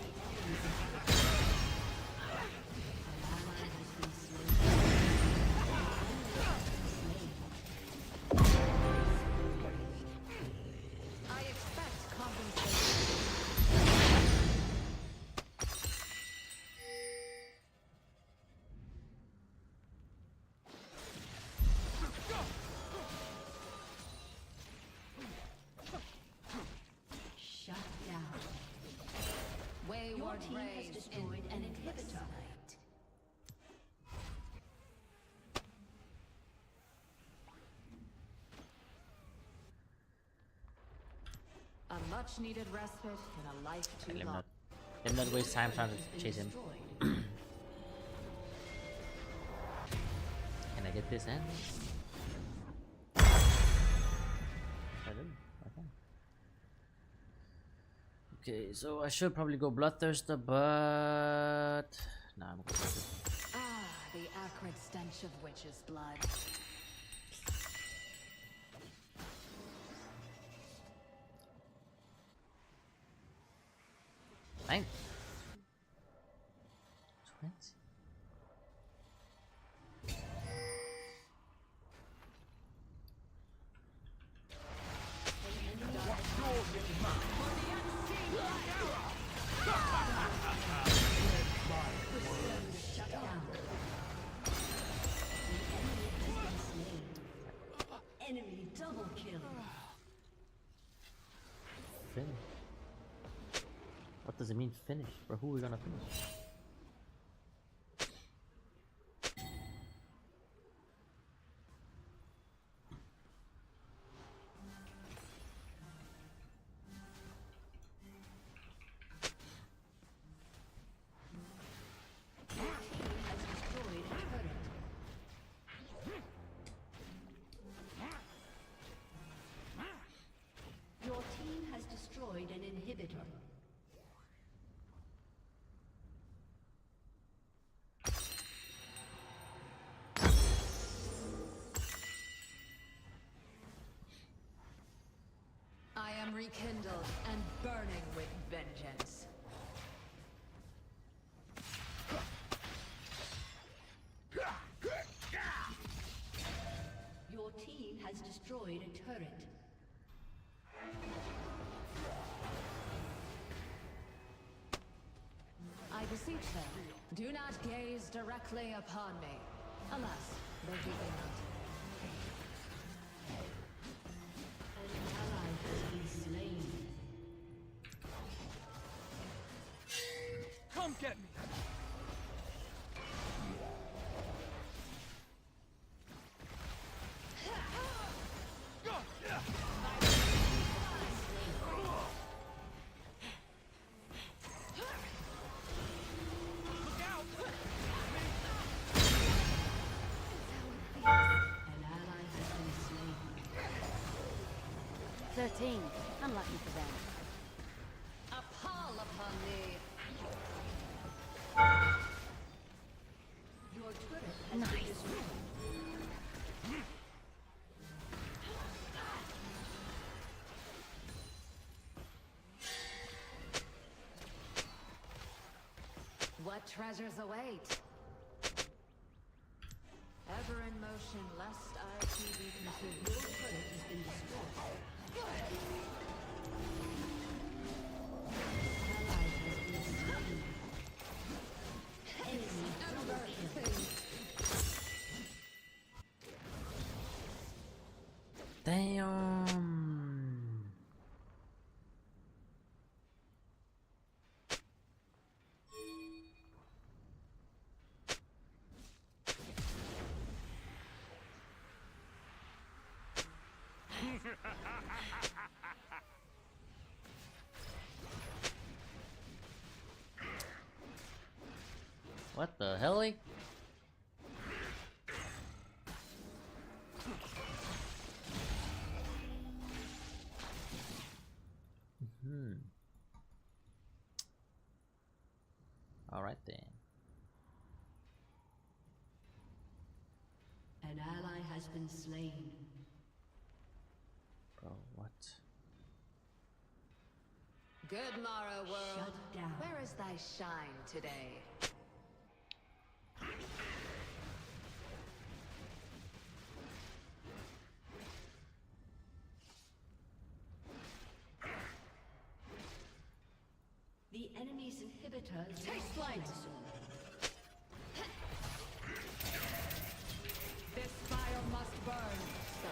inhibitor. A much needed respite in a life too long. Let me not waste time trying to chase him. Can I get this end? I didn't. Okay. Okay, so I should probably go Bloodthirster, but nah, I'm good. Ah, the acrid stench of witch's blood. Fine. 20. Enemy double kill. Finish. What does it mean finish? Bro, who are we gonna finish? Your team has destroyed an inhibitor. I am rekindled and burning with vengeance. Your team has destroyed a turret. I beseech them, do not gaze directly upon me. Alas, they do they not. An ally has been slain. Come get me. An ally has been slain. 13. Unlucky for them. Appall upon me. Your turret has been destroyed. What treasures await? Ever in motion, lest I too be consumed. Your turret has been destroyed. Ally has been slain. Enemy double kill. Damn. What the hell? All right then. An ally has been slain. Bro, what? Good morrow, world. Shut down. Where is thy shine today? The enemy's inhibitor is Taste light. This fire must burn. So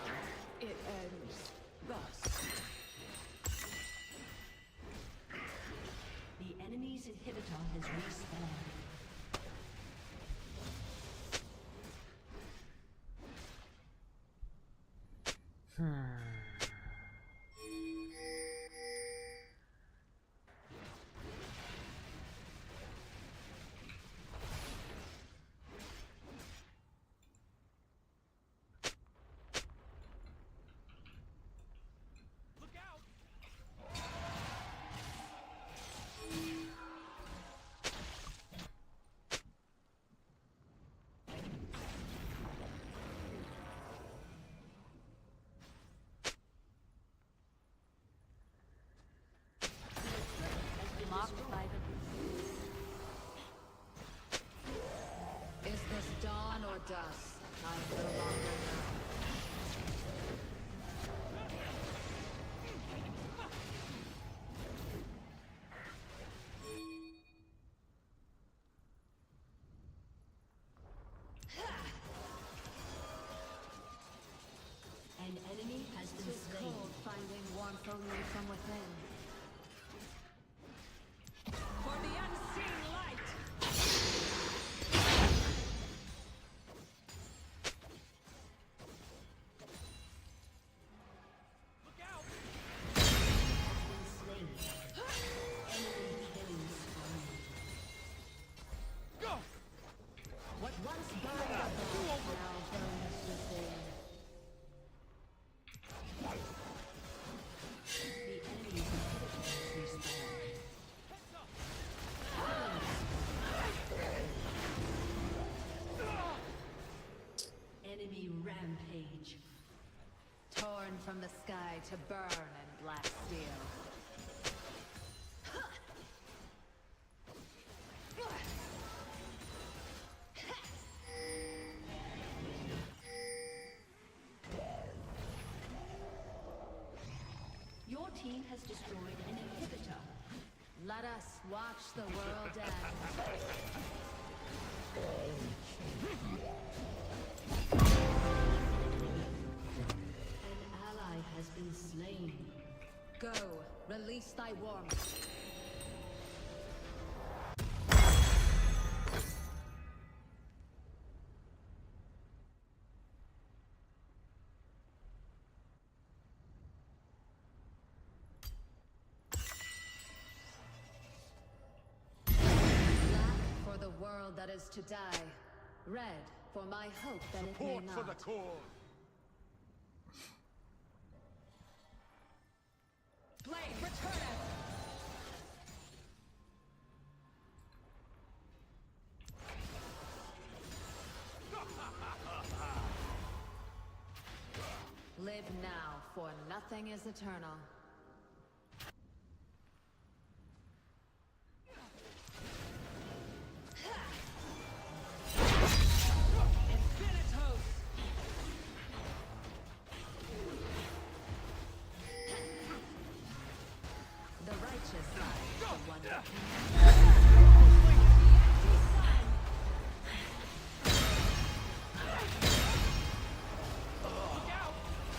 it ends thus. The enemy's inhibitor has respawned. Is this dawn or dusk? I no longer know. An enemy has been slain. Cold finding warmth only from within. For the unseen light! Look out! Been slain. Enemy killing spree. Go! What once burned above now burns within. The enemy's inhibitor has respawned. Enemy rampage. Torn from the sky to burn in black steel. Your team has destroyed an inhibitor. Let us watch the world end. An ally has been slain. Go, release thy warmth. Black for the world that is to die. Red for my hope that it may not. For the cause. Blade, returneth! Live now, for nothing is eternal. Infinitos! The righteous side, the one that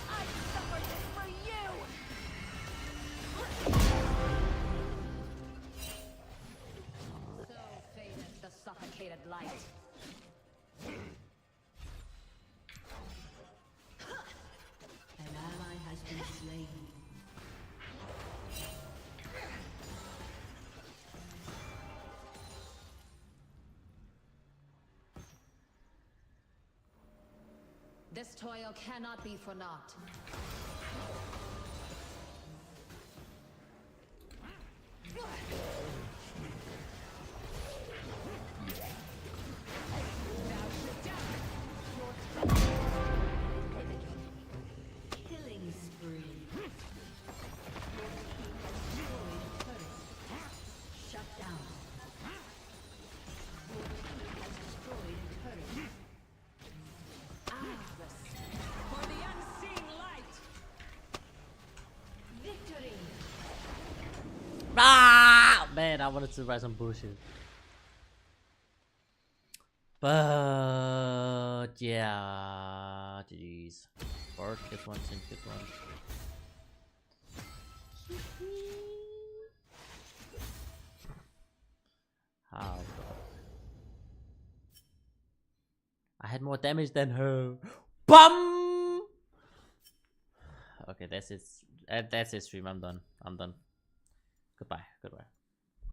I suffered this for you! So fadeth the suffocated light. An ally has been slain. This toil cannot be for naught. Killing spree. Your team has destroyed a turret. Shut down. Your team has destroyed a turret. For the unseen light! Victory! Ah, man, I wanted to write some bullshit. But yeah, GG's. Bart gets one, Sin gets one. How? I had more damage than her. Bum! Okay, that's it. That's it. Stream. I'm done. Goodbye.